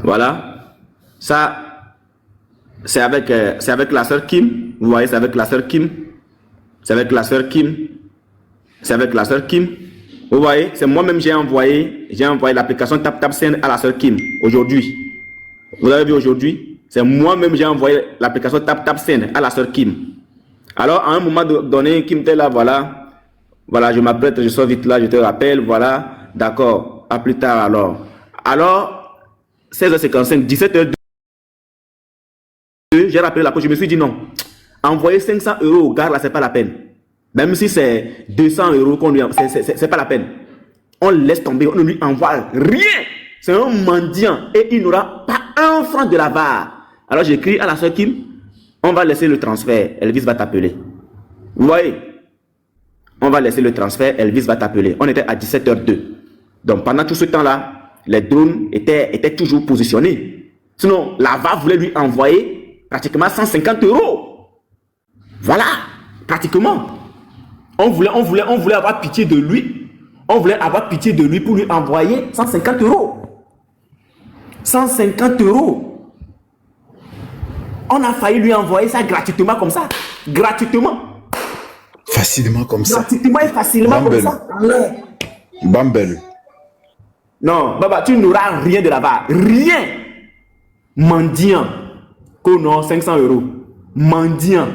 S6: Voilà. Ça, c'est avec la sœur Kim. Vous voyez, c'est avec la sœur Kim. C'est avec la sœur Kim. Vous voyez, c'est moi-même j'ai envoyé l'application TapTapSend à la sœur Kim aujourd'hui. Vous avez vu aujourd'hui? C'est moi-même j'ai envoyé l'application TapTapSend à la sœur Kim. Alors, à un moment donné, Kim était là, voilà, je m'apprête, je sors vite là, je te rappelle, voilà, d'accord, à plus tard alors. Alors, 16h55, 17h02, j'ai rappelé la poche, je me suis dit non, envoyer 500 € au gars là, c'est pas la peine. Même si c'est 200 € qu'on lui envoie, c'est pas la peine. On laisse tomber, on ne lui envoie rien. C'est un mendiant et il n'aura pas un franc de la VAR. Alors j'écris à la soeur Kim, on va laisser le transfert, Elvis va t'appeler. Vous voyez? On va laisser le transfert, Elvis va t'appeler. On était à 17h02. Donc pendant tout ce temps-là, les drones étaient toujours positionnés. Sinon, la VAR voulait lui envoyer pratiquement 150 €. Voilà, pratiquement. On voulait avoir pitié de lui. On voulait avoir pitié de lui pour lui envoyer 150 €. 150 €. On a failli lui envoyer ça gratuitement comme ça. Gratuitement.
S8: Facilement comme ça.
S6: Gratuitement et facilement comme ça.
S8: Bambel.
S6: Non, Baba, tu n'auras rien de là-bas. Rien. Mendiant. Non, 500 €. Mendiant.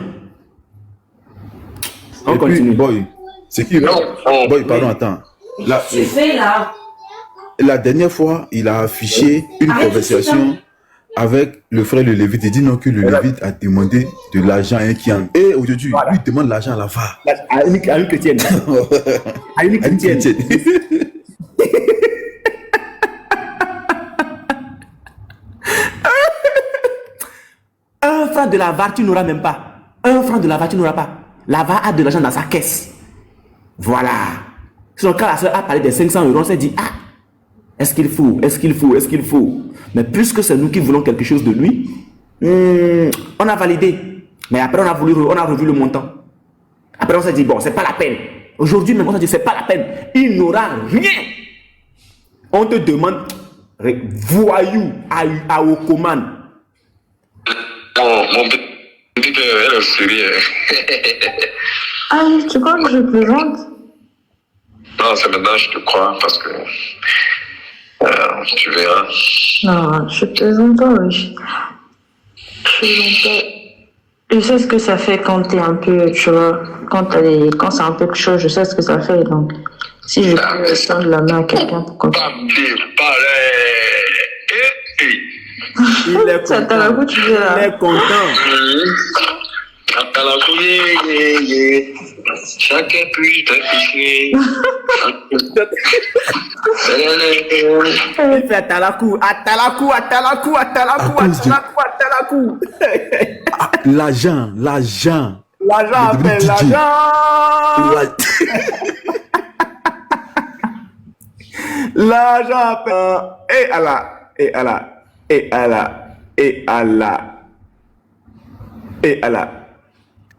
S6: On continue.
S8: Puis, boy, c'est qui? Boy, pardon, attends. La dernière fois, il a affiché une conversation avec le frère de Lévite. Il dit non que le Lévite a demandé de l'argent à un Kian. Et aujourd'hui, lui demande l'argent à la VAR.
S6: À une chrétienne. À une chrétienne. Un franc de la VAR, tu n'auras même pas. Un franc de la VAR, tu n'auras pas. La VAR a de l'argent dans sa caisse. Voilà. Sinon, quand la soeur a parlé des 500 €, on s'est dit, ah, est-ce qu'il faut? Mais puisque c'est nous qui voulons quelque chose de lui, on a validé. Mais après, on a revu le montant. Après, on s'est dit, bon, c'est pas la peine. Aujourd'hui, même, on s'est dit, c'est pas la peine. Il n'aura rien. On te demande, voyou, à Okoman.
S5: Mon petit père, elle est sérieux.
S1: Ah, tu crois que je plaisante?
S5: Non, c'est maintenant, je te crois, parce que tu verras.
S1: Non, je plaisante pas, oui. Je plaisante pas. Je sais ce que ça fait quand t'es un peu, tu vois, quand c'est un peu chaud, je sais ce que ça fait, donc si je peux tendre la main à quelqu'un pour comme ça.
S3: Il est
S1: Ça t'a la
S3: content.
S1: bouche, tu veux là.
S3: Il est content.
S5: Chacun puis t'afficher.
S3: Il fait atalakou, atalakou, atalakou, atalakou, atalakou, atalakou.
S8: L'argent.
S3: L'argent
S8: Il est devenu
S3: appelle
S8: DJ.
S3: l'argent. L'argent appelle. Et Allah, et Allah, et Allah, et Allah, et Allah.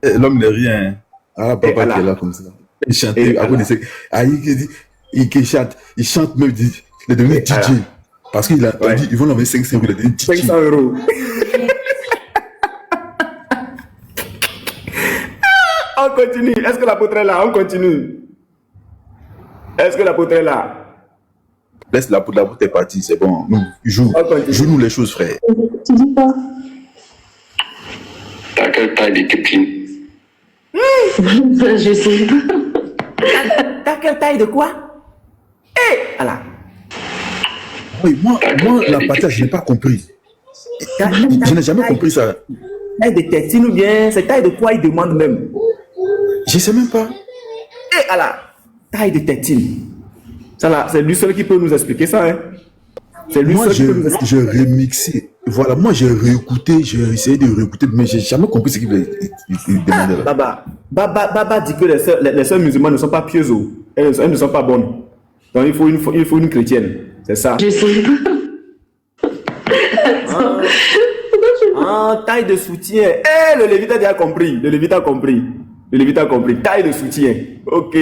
S8: L'homme n'est rien. Ah, papa
S3: voilà.
S8: qui est là comme ça. Il chante.
S3: Et
S8: Après, il chante. Il chante même. Il est devenu DJ.
S3: voilà.
S8: Parce qu'il a dit, ils vont l'envoyer 500 €. Il est devenu DJ.
S3: 500 €. On continue. Est-ce que l'apôtre est là? On continue. Est-ce que l'apôtre est là?
S8: Laisse la poudre est partie, c'est bon. Nous, joue-nous les choses, frère.
S1: Tu dis pas.
S5: T'as quelle taille de copine?
S1: Je sais pas.
S3: T'as quelle taille de quoi? Eh, Allah.
S8: Oui, moi la partie, je n'ai pas compris. Je n'ai jamais compris ça.
S3: Taille de tétine ou bien c'est taille de quoi il demande même?
S8: Je ne sais même pas.
S3: Eh, Allah. Taille de tétine. Ça là, c'est lui seul qui peut nous expliquer ça, hein? C'est lui
S8: Moi,
S3: seul qui peut nous expliquer.
S8: j'ai remixé. Voilà, moi, j'ai réécouté, j'ai essayé de réécouter, mais j'ai jamais compris ce qu'il demandait là.
S3: Baba dit que les sœurs musulmanes ne sont pas pieuses. Elles ne sont pas bonnes. Donc il faut une chrétienne. C'est ça.
S1: Je sais pas.
S3: Taille de soutien. Eh, le Lévite a déjà compris. Le Lévite a compris. Taille de soutien. Ok.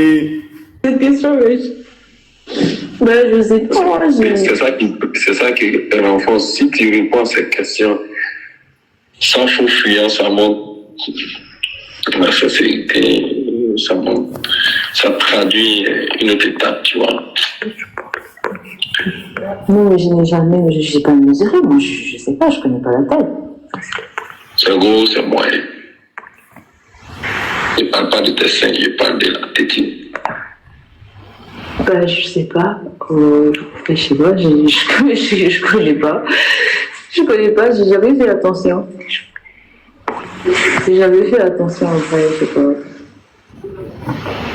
S1: Cette question, oui. Ben, je sais pas.
S5: C'est ça qui renforce. Si tu réponds à cette question sans faux fuyant, ça montre la sincérité, ça traduit une autre étape, tu vois.
S1: Non, mais je n'ai jamais, je sais pas mesurer, moi, je sais pas, je connais pas la taille.
S5: C'est gros, c'est moyen. Je ne parle pas de tes seins, je parle de la tétine.
S1: Ben, je sais pas. Je sais pas, je connais pas. Je connais pas, j'ai jamais fait attention. J'ai jamais fait attention, en vrai, je sais pas.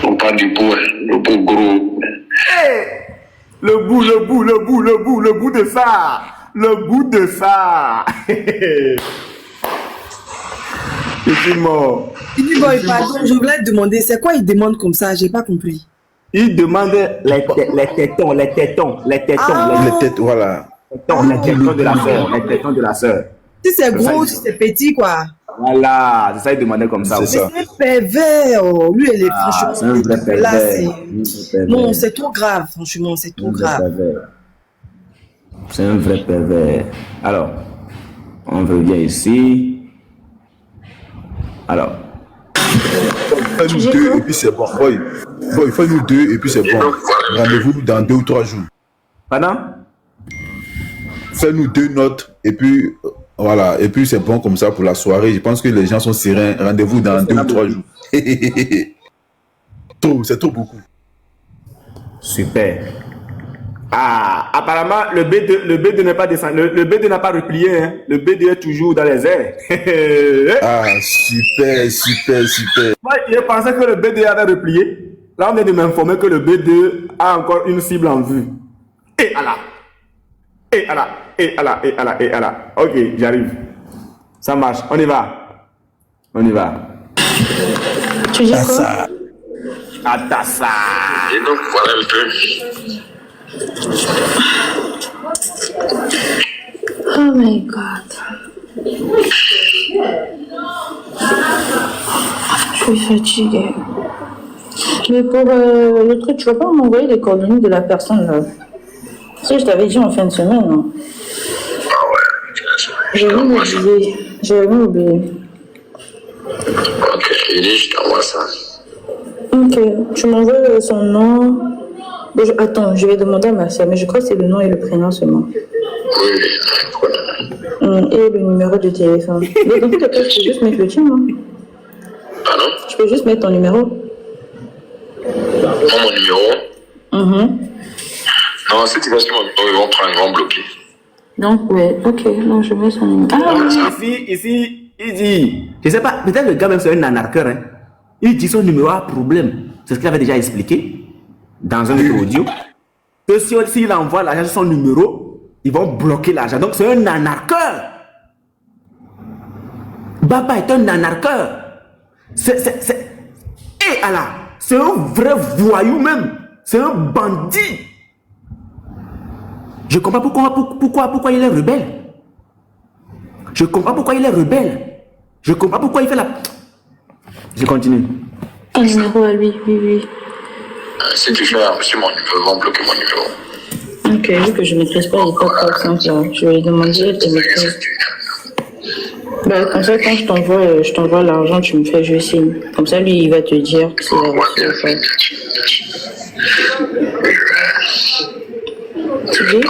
S5: On parle du bout, hein, le bout gros.
S3: Hey, le bout de ça. Le bout de ça. Je suis mort.
S7: Boy, pardon, je voulais te demander, c'est quoi il demande comme ça? J'ai pas compris.
S3: Il demande les tétons.
S8: Les têtes, voilà.
S3: Les tétons de la sœur. Les tétons de la sœur.
S7: Si c'est gros, si c'est petit, quoi.
S3: Voilà, c'est ça, il demandait comme ça.
S8: C'est ça.
S7: C'est un pervers. Oh. Lui, elle est franchement.
S3: C'est un vrai pervers.
S7: Là, non, c'est trop grave, franchement, c'est trop grave.
S3: C'est un vrai pervers. Alors, on revient ici. Alors.
S8: Fais-nous 2 et puis c'est bon. Boy, fais-nous 2 et puis c'est bon. Rendez-vous dans 2 ou 3 jours.
S3: Pardon?
S8: Fais-nous 2 notes et puis voilà. Et puis c'est bon comme ça pour la soirée. Je pense que les gens sont sereins. Rendez-vous dans 2 ou 3 jours. C'est trop beaucoup.
S3: Super. Ah, apparemment, le B2 n'est pas descendu. Le B2 n'a pas replié. Hein. Le B2 est toujours dans les airs.
S8: Ah, super.
S3: Moi, je pensais que le B2 avait replié. Là, on vient de m'informer que le B2 a encore une cible en vue. Et Allah. Ok, j'arrive. Ça marche. On y va.
S1: Tu dis quoi?
S3: Atassa.
S5: Et donc, voilà un peu.
S1: Oh my God. Je suis fatiguée. Mais pour le truc, tu vas pas m'envoyer les coordonnées de la personne là? Si je t'avais dit en fin de semaine, non? J'avais oublié.
S5: Ok, il dit, je t'envoie ça.
S1: Ok, tu m'envoies son nom, Attends, je vais demander à ma soeur, mais je crois que c'est le nom et le prénom seulement.
S5: Oui,
S1: Et le numéro de téléphone. Mais dans tous les cas, je peux juste mettre le tien, non?
S5: pardon?
S1: Je peux juste mettre ton numéro.
S5: Non, mon numéro? Non, si tu vas sur mon numéro, ils vont prendre, ils vont bloquer.
S1: Donc, ouais, ok, donc je mets son numéro.
S6: Ici, il dit, je sais pas, peut-être le gars même c'est un anarcheur, hein. Il dit son numéro a problème. C'est ce qu'il avait déjà expliqué dans un autre audio. Que s'il envoie l'argent sur son numéro, ils vont bloquer l'argent. Donc c'est un anarcheur. Baba est un anarcheur. Et Allah, c'est un vrai voyou même. C'est un bandit. Je comprends pourquoi il est rebelle. Je comprends pourquoi il est rebelle. Je comprends pourquoi il fait la... Je continue.
S1: Un numéro à lui, oui.
S5: Si tu fais sur mon numéro, ils vont bloquer mon numéro.
S1: Ok, vu que je ne maîtrise pas les codes par exemple, je vais lui demander de maîtriser. Bah, comme ça, quand je t'envoie l'argent, tu me fais juste signe. Comme ça, lui, il va te dire si
S5: Ouais, bien
S1: c'est
S5: sûr.
S1: Tu dis?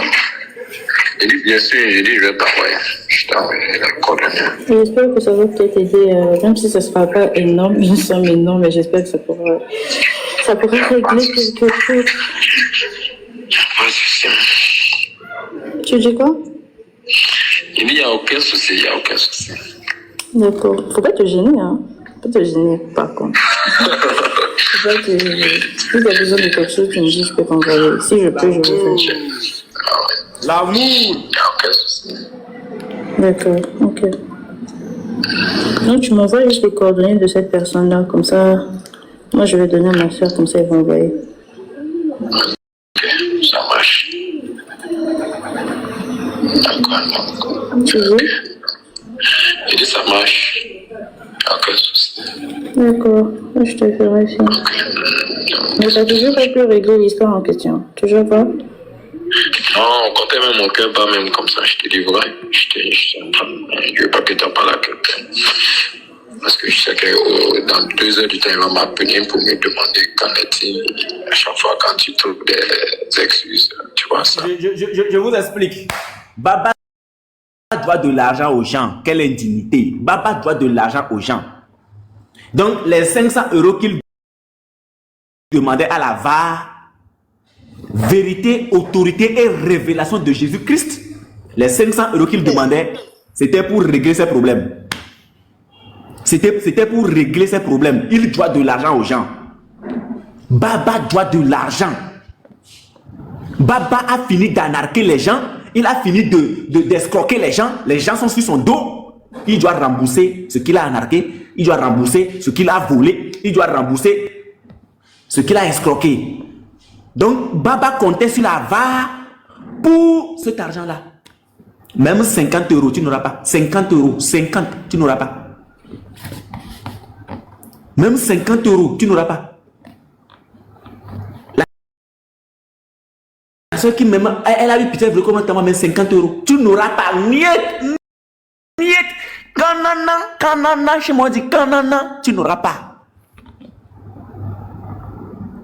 S5: Il dit, bien sûr, il dit, je vais t'envoyer. Je t'envoie la coordonnée.
S1: J'espère que ça va peut-être aider, même si ça ne sera pas énorme, une somme énorme, mais j'espère que ça pourra régler quelque chose.
S5: Pas de souci.
S1: Tu dis quoi?
S5: Il dit, il n'y a aucun souci, il n'y a aucun souci.
S1: D'accord. Faut pas te gêner, hein. Faut pas te gêner, par contre. Faut pas te gêner. Si tu as besoin de quelque chose, tu me dis, je peux t'envoyer. Si je peux, je vais faire.
S6: L'amour.
S5: Il n'y a aucun souci.
S1: D'accord, ok. Donc, tu m'envoies juste les coordonnées de cette personne-là, comme ça, moi, je vais donner à ma soeur, comme ça, elle va envoyer.
S5: Ok, ça marche. D'accord.
S1: Tu veux?
S5: Il dit, ça marche. Il n'y a aucun souci.
S1: D'accord, je te ferai signe. Mais t'as toujours pas pu régler l'histoire en question? Toujours pas?
S5: Non, on comptait même mon cœur, pas même comme ça, je te dis vrai. Je veux pas que tu en parles à quelqu'un. Parce que je sais que dans 2 heures du temps, il va m'appeler pour me demander qu'en est-il. À chaque fois, quand tu trouves des excuses, tu vois ça.
S6: Je vous explique. Baba doit de l'argent aux gens. Quelle indignité. Baba doit de l'argent aux gens. Donc, les 500 € qu'il demandait à la VAR, vérité, autorité et révélation de Jésus-Christ, les 500 € qu'il demandait, c'était pour régler ses problèmes. C'était pour régler ses problèmes. Il doit de l'argent aux gens. Baba doit de l'argent. Baba a fini d'anarquer les gens. Il a fini d'escroquer les gens. Les gens sont sur son dos. Il doit rembourser ce qu'il a anarqué. Il doit rembourser ce qu'il a volé. Il doit rembourser ce qu'il a escroqué. Donc, Baba comptait sur la VAR pour cet argent-là. Même 50 €, tu n'auras pas. 50 €, 50, tu n'auras pas. Même 50 €, tu n'auras pas. La soeur qui m'aime, elle a eu pitié, comment t'as même 50 €. Tu n'auras pas. Niet, niet. Kanana, chez moi dit kanana, tu n'auras pas.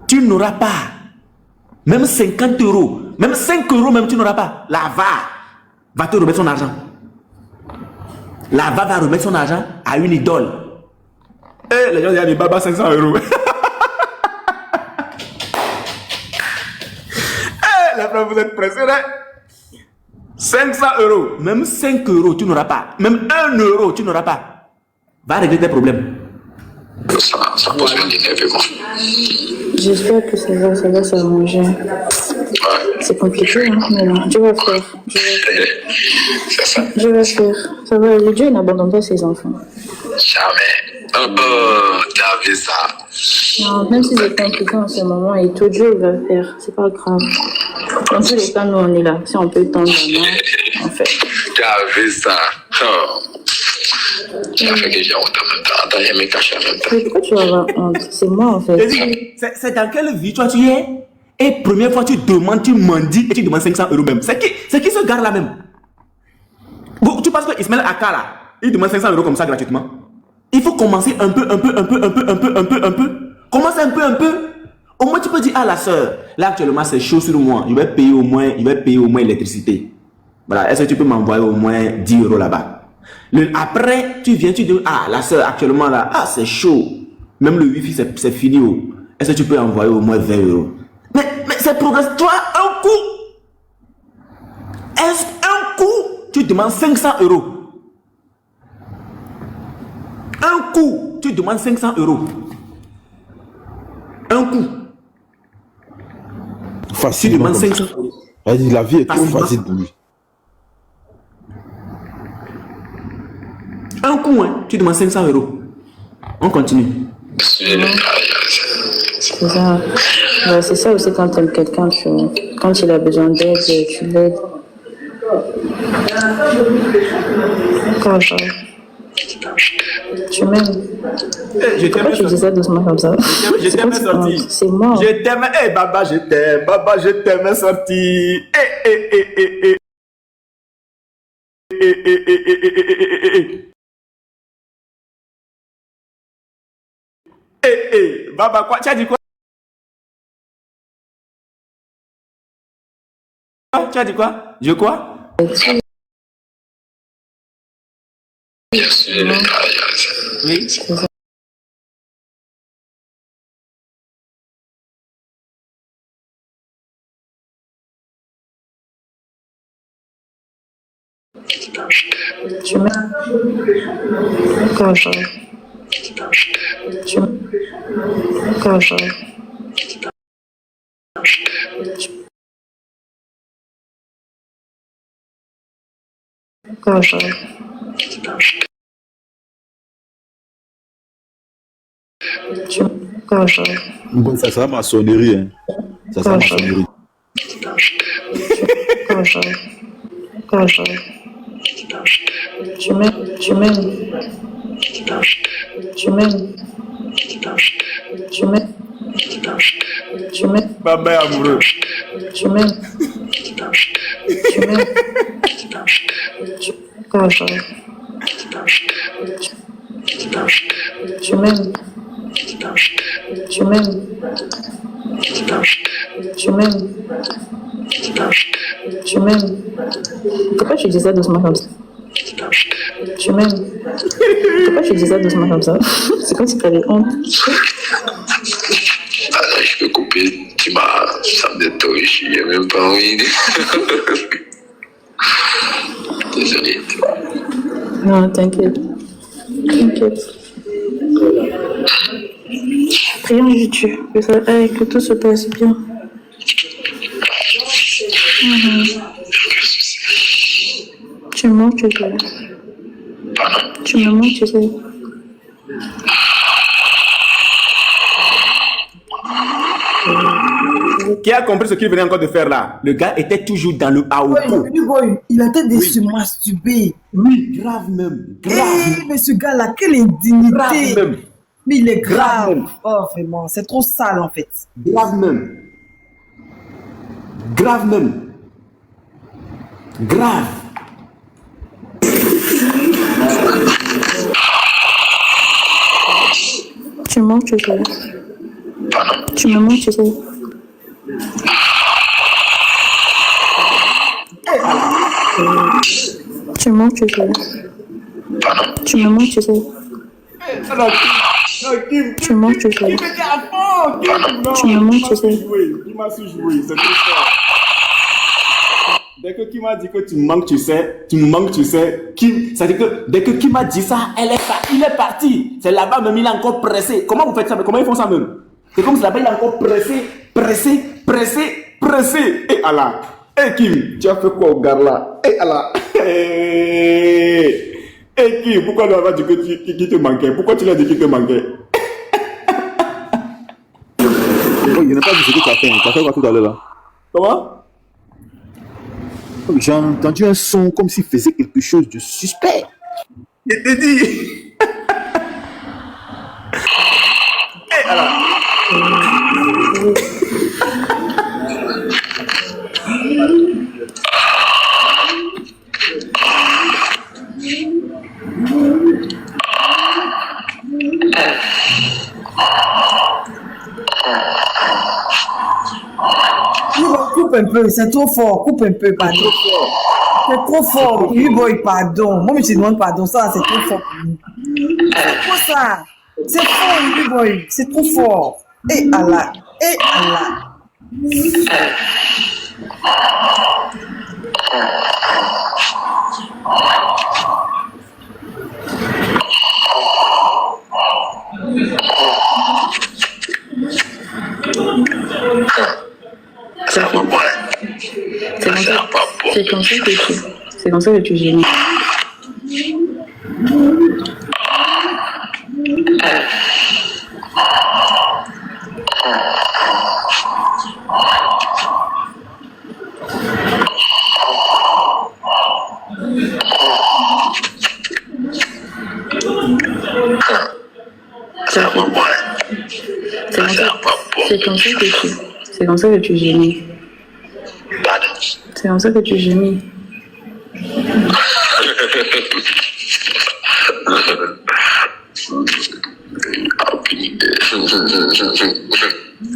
S6: Tu n'auras pas. Même 50 €, même 5 € même tu n'auras pas. La VAR va te remettre son argent. La VAR va remettre son argent à une idole. Et les gens disent, Baba 500 €. Les frères, vous êtes pressés, hein? 500 €, même 5 € tu n'auras pas. Même 1 € tu n'auras pas. Va régler tes problèmes.
S5: Ça pose un énervement.
S1: J'espère que ça va s'arranger. C'est compliqué, hein, mais non, je vais faire.
S5: C'est ça.
S1: Je vais faire. Ça va, le Dieu n'abandonne pas ses enfants.
S5: Jamais. T'as vu ça?
S1: Non, même si c'est compliqué en ce moment et tout, Dieu va faire. C'est pas grave. Dans tous les cas, nous, on est là. Si on peut tendre la main, on fait.
S5: T'as vu ça? Tu as fait que j'ai honte en même temps. Attends, il y a mes cachets en même temps.
S1: Mais pourquoi tu vas avoir honte? C'est moi, en fait.
S6: C'est dans quelle vie toi tu es? Et première fois tu demandes, tu mendies et tu demandes 500 € même. C'est qui ce gars là même? Tu penses que Ismaël Aka là, il demande 500 € comme ça gratuitement? Il faut commencer un peu. Commence un peu. Au moins, tu peux dire, ah la soeur, là actuellement c'est chaud sur moi, je vais payer au moins l'électricité. Voilà, est-ce que tu peux m'envoyer au moins 10 € là-bas? Après, tu viens, tu dis, ah la soeur, actuellement là, ah c'est chaud. Même le wifi c'est fini. Oh. Est-ce que tu peux envoyer au moins 20 €? Mais c'est progressif. Toi, un coup. Est-ce un coup, tu demandes 500 €? Un coup, tu demandes 500 €. Un coup.
S8: Facile.
S6: Tu demandes 500 €.
S8: La vie est trop facile pour lui.
S6: Un coup, hein, tu demandes 500 €. On continue.
S1: C'est ça. Ouais, c'est ça aussi quand tu aimes quelqu'un, quand il a besoin d'aide, tu l'aides. Quand tu m'aimes. Pourquoi tu dis ça doucement comme ça?
S6: Je t'aime sorti.
S1: C'est moi.
S6: Je t'aime. Eh, Baba, je t'aime. Baba, je t'aime sorti. Baba, quoi? Tu as dit quoi? Tu as dit quoi? Je quoi?
S5: Bien sûr.
S6: Oui.
S1: Tu m'aimes. Quand je... Tu m'aimes. Quand je... Quand je... Quand je...
S8: Bon, ça sera ma sonnerie. Hein. Ça sera ma sonnerie.
S1: Quand je... Quand je... Tu m'aimes. Tu m'aimes. Tu m'aimes. Tu m'aimes. Tu m'aimes.
S6: Baba est amoureux.
S1: Tu m'aimes. Tu m'aimes. Quand je... Tu m'aimes. Tu m'aimes. Tu m'aimes. Tu m'aimes. Pourquoi tu dis ça doucement comme ça? Tu m'aimes. Pourquoi tu dis ça doucement comme ça? C'est comme si tu avais honte.
S5: Alors, je peux couper. Tu m'as. Ça me détruit. Je n'ai même pas envie. Désolé.
S1: Non, t'inquiète. T'inquiète. Prions Dieu que tout se passe bien. Tu me manques, tu sais.
S5: Pardon?
S1: Tu me manques, tu sais.
S6: Qui a compris ce qu'il venait encore de faire là? Le gars était toujours dans le AOCO.
S7: Il a tête de se masturber.
S6: Oui, grave même. Grave.
S7: Mais ce gars-là, quelle indignité.
S6: Grave même.
S7: Mais il est grave.
S6: Grave.
S7: Oh, vraiment, c'est trop sale en fait.
S6: Grave même. Grave même. Grave.
S1: Tu me manques, tu sais.
S5: Pardon?
S1: Tu me manques, tu sais. Tu me manques, tu sais.
S5: Pardon?
S1: Tu me manques, tu sais. Tu me manques, tu sais. Tu me manques, tu sais.
S6: Il m'a sous-joué, c'est trop fort. Dès que Kim m'a dit que tu me manques, tu sais, ça dit que dès que Kim m'a dit ça, il est parti. C'est là-bas même, il est encore pressé. Comment vous faites ça? Mais comment ils font ça même? C'est comme si là-bas, il est encore pressé. Et Allah. Eh Kim, tu as fait quoi au gars là? Eh Allah. Eh Kim, pourquoi tu as dit que qui te manquait? Pourquoi tu lui as dit qu'il te manquait?
S8: Oh, il n'a pas dit ce que tu as fait. Tu as fait quoi tout à l'heure là?
S6: Comment?
S8: J'ai entendu un son comme s'il faisait quelque chose de suspect.
S6: Je te dis. Eh Allah.
S7: un peu, c'est trop fort. Coupe un peu, pardon. C'est trop fort. Boy, pardon. Moi, je te demande pardon. Ça, c'est trop fort. C'est quoi ça? C'est fort, Boy. C'est trop fort. Et Allah. Et Allah.
S1: C'est comme ça que tu gémis. C'est comme ça que tu gémis. C'est comme ça que tu gémis.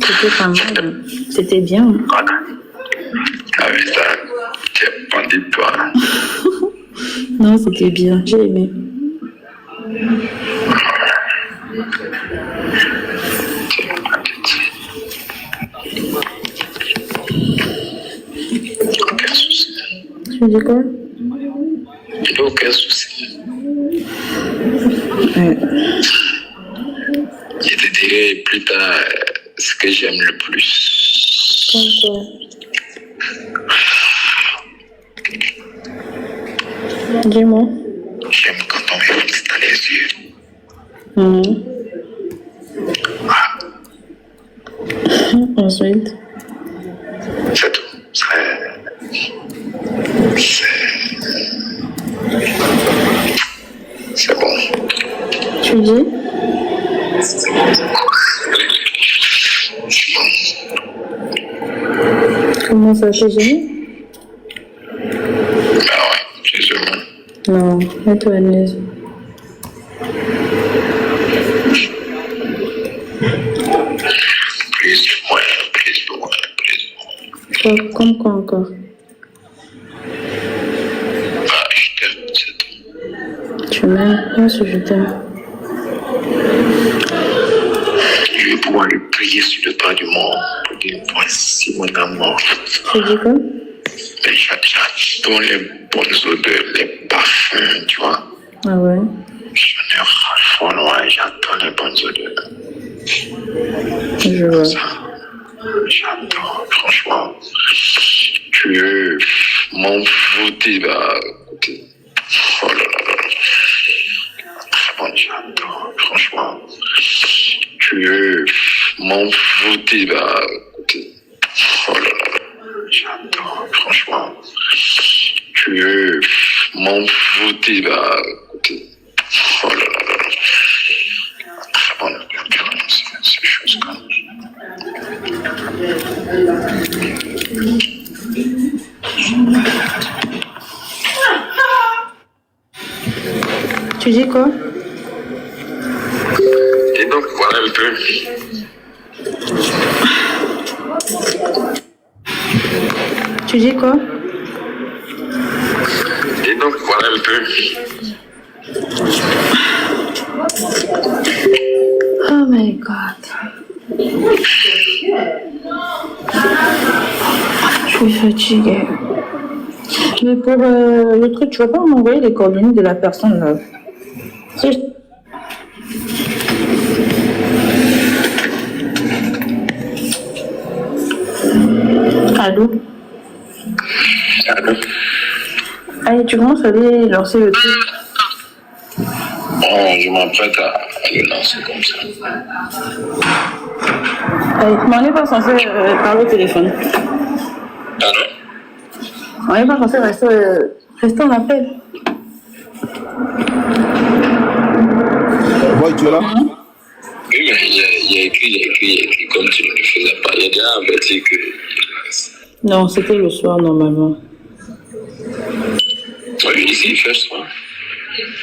S1: C'était pas mal. C'était bien.
S5: Ah oui, ça, t'es bandit, toi.
S1: Non, c'était bien. J'ai aimé.
S5: Aucun souci.
S1: Tu dis quoi?
S5: Aucun souci. Je te dirai plus tard ce que j'aime le plus.
S1: Pourquoi? Dis-moi.
S5: J'aime quand on me fixe dans les yeux.
S1: Ensuite.
S5: C'est tout. C'est bon.
S1: Tu dis? Comment ça, t'es gêné?
S5: Ah ouais, c'est sûrement.
S1: Non, mets-toi à l'aise.
S5: Plus loin.
S1: Comme quoi encore?
S5: Ah, je t'aime, c'est tout.
S1: Tu m'aimes? Moi aussi, je t'aime.
S5: Je vais pouvoir lui prier sur le toit du monde pour dire voici mon amour.
S1: Tu dis quoi?
S5: Mais j'adore les bonnes odeurs, les parfums, tu vois.
S1: Ah ouais?
S5: J'en ai ras-le-bol, ouais, j'adore les bonnes odeurs.
S1: Je vois.
S5: J'adore, franchement. Tu veux m'envoûter, bah, écoutez. Oh là là là. Très bon, j'adore, franchement. Tu veux m'envoûter, bah, écoutez. Oh là là là. J'adore, franchement. Tu veux m'envoûter, bah, écoutez. Oh là là là. Très bon, ces choses comme ça.
S1: Tu dis quoi?
S5: Et donc voilà le truc.
S1: Tu dis quoi?
S5: Et donc voilà le truc.
S1: Oh my god. Je suis fatiguée. Mais pour le truc, tu vas pas m'envoyer les coordonnées de la personne là. Allô?
S5: Allô?
S1: Allez, tu commences à aller lancer le truc.
S5: Bon, je m'apprête à le lancer comme ça.
S1: Allez, mais on n'est pas censé parler au téléphone.
S5: Pardon?
S1: On n'est pas censé rester en appel.
S8: Ouais, tu es là?
S5: Oui, mais il y a écrit, comme tu ne le faisais pas. Il y a déjà averti que...
S1: Non, c'était le soir normalement.
S5: Oui, ici, il fait soir.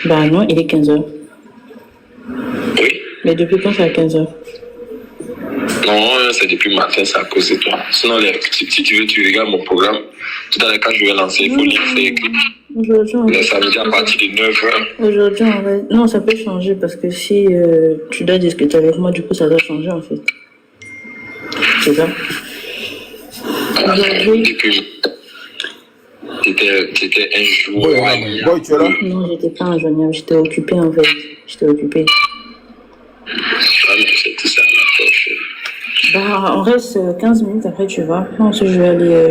S1: Bah non, il est 15h.
S5: Oui.
S1: Mais depuis quand c'est à 15h?
S5: Non, c'est depuis matin, c'est à cause de toi. Sinon, si tu veux, tu regardes mon programme. Tout à l'heure, quand je vais lancer, il faut lire, c'est écrit. Les samedis à partir de 9h.
S1: Aujourd'hui, en fait, non, ça peut changer parce que si tu dois discuter avec moi, du coup, ça doit changer en fait. C'est ça. Aujourd'hui.
S5: T'étais un jour.
S8: Boy, tu es là?
S1: Non, j'étais pas injoignable, j'étais occupée en fait. J'étais occupée.
S5: C'est tout ça, la poche.
S1: Bah, on reste 15 minutes après, tu vois. Ensuite, je vais aller.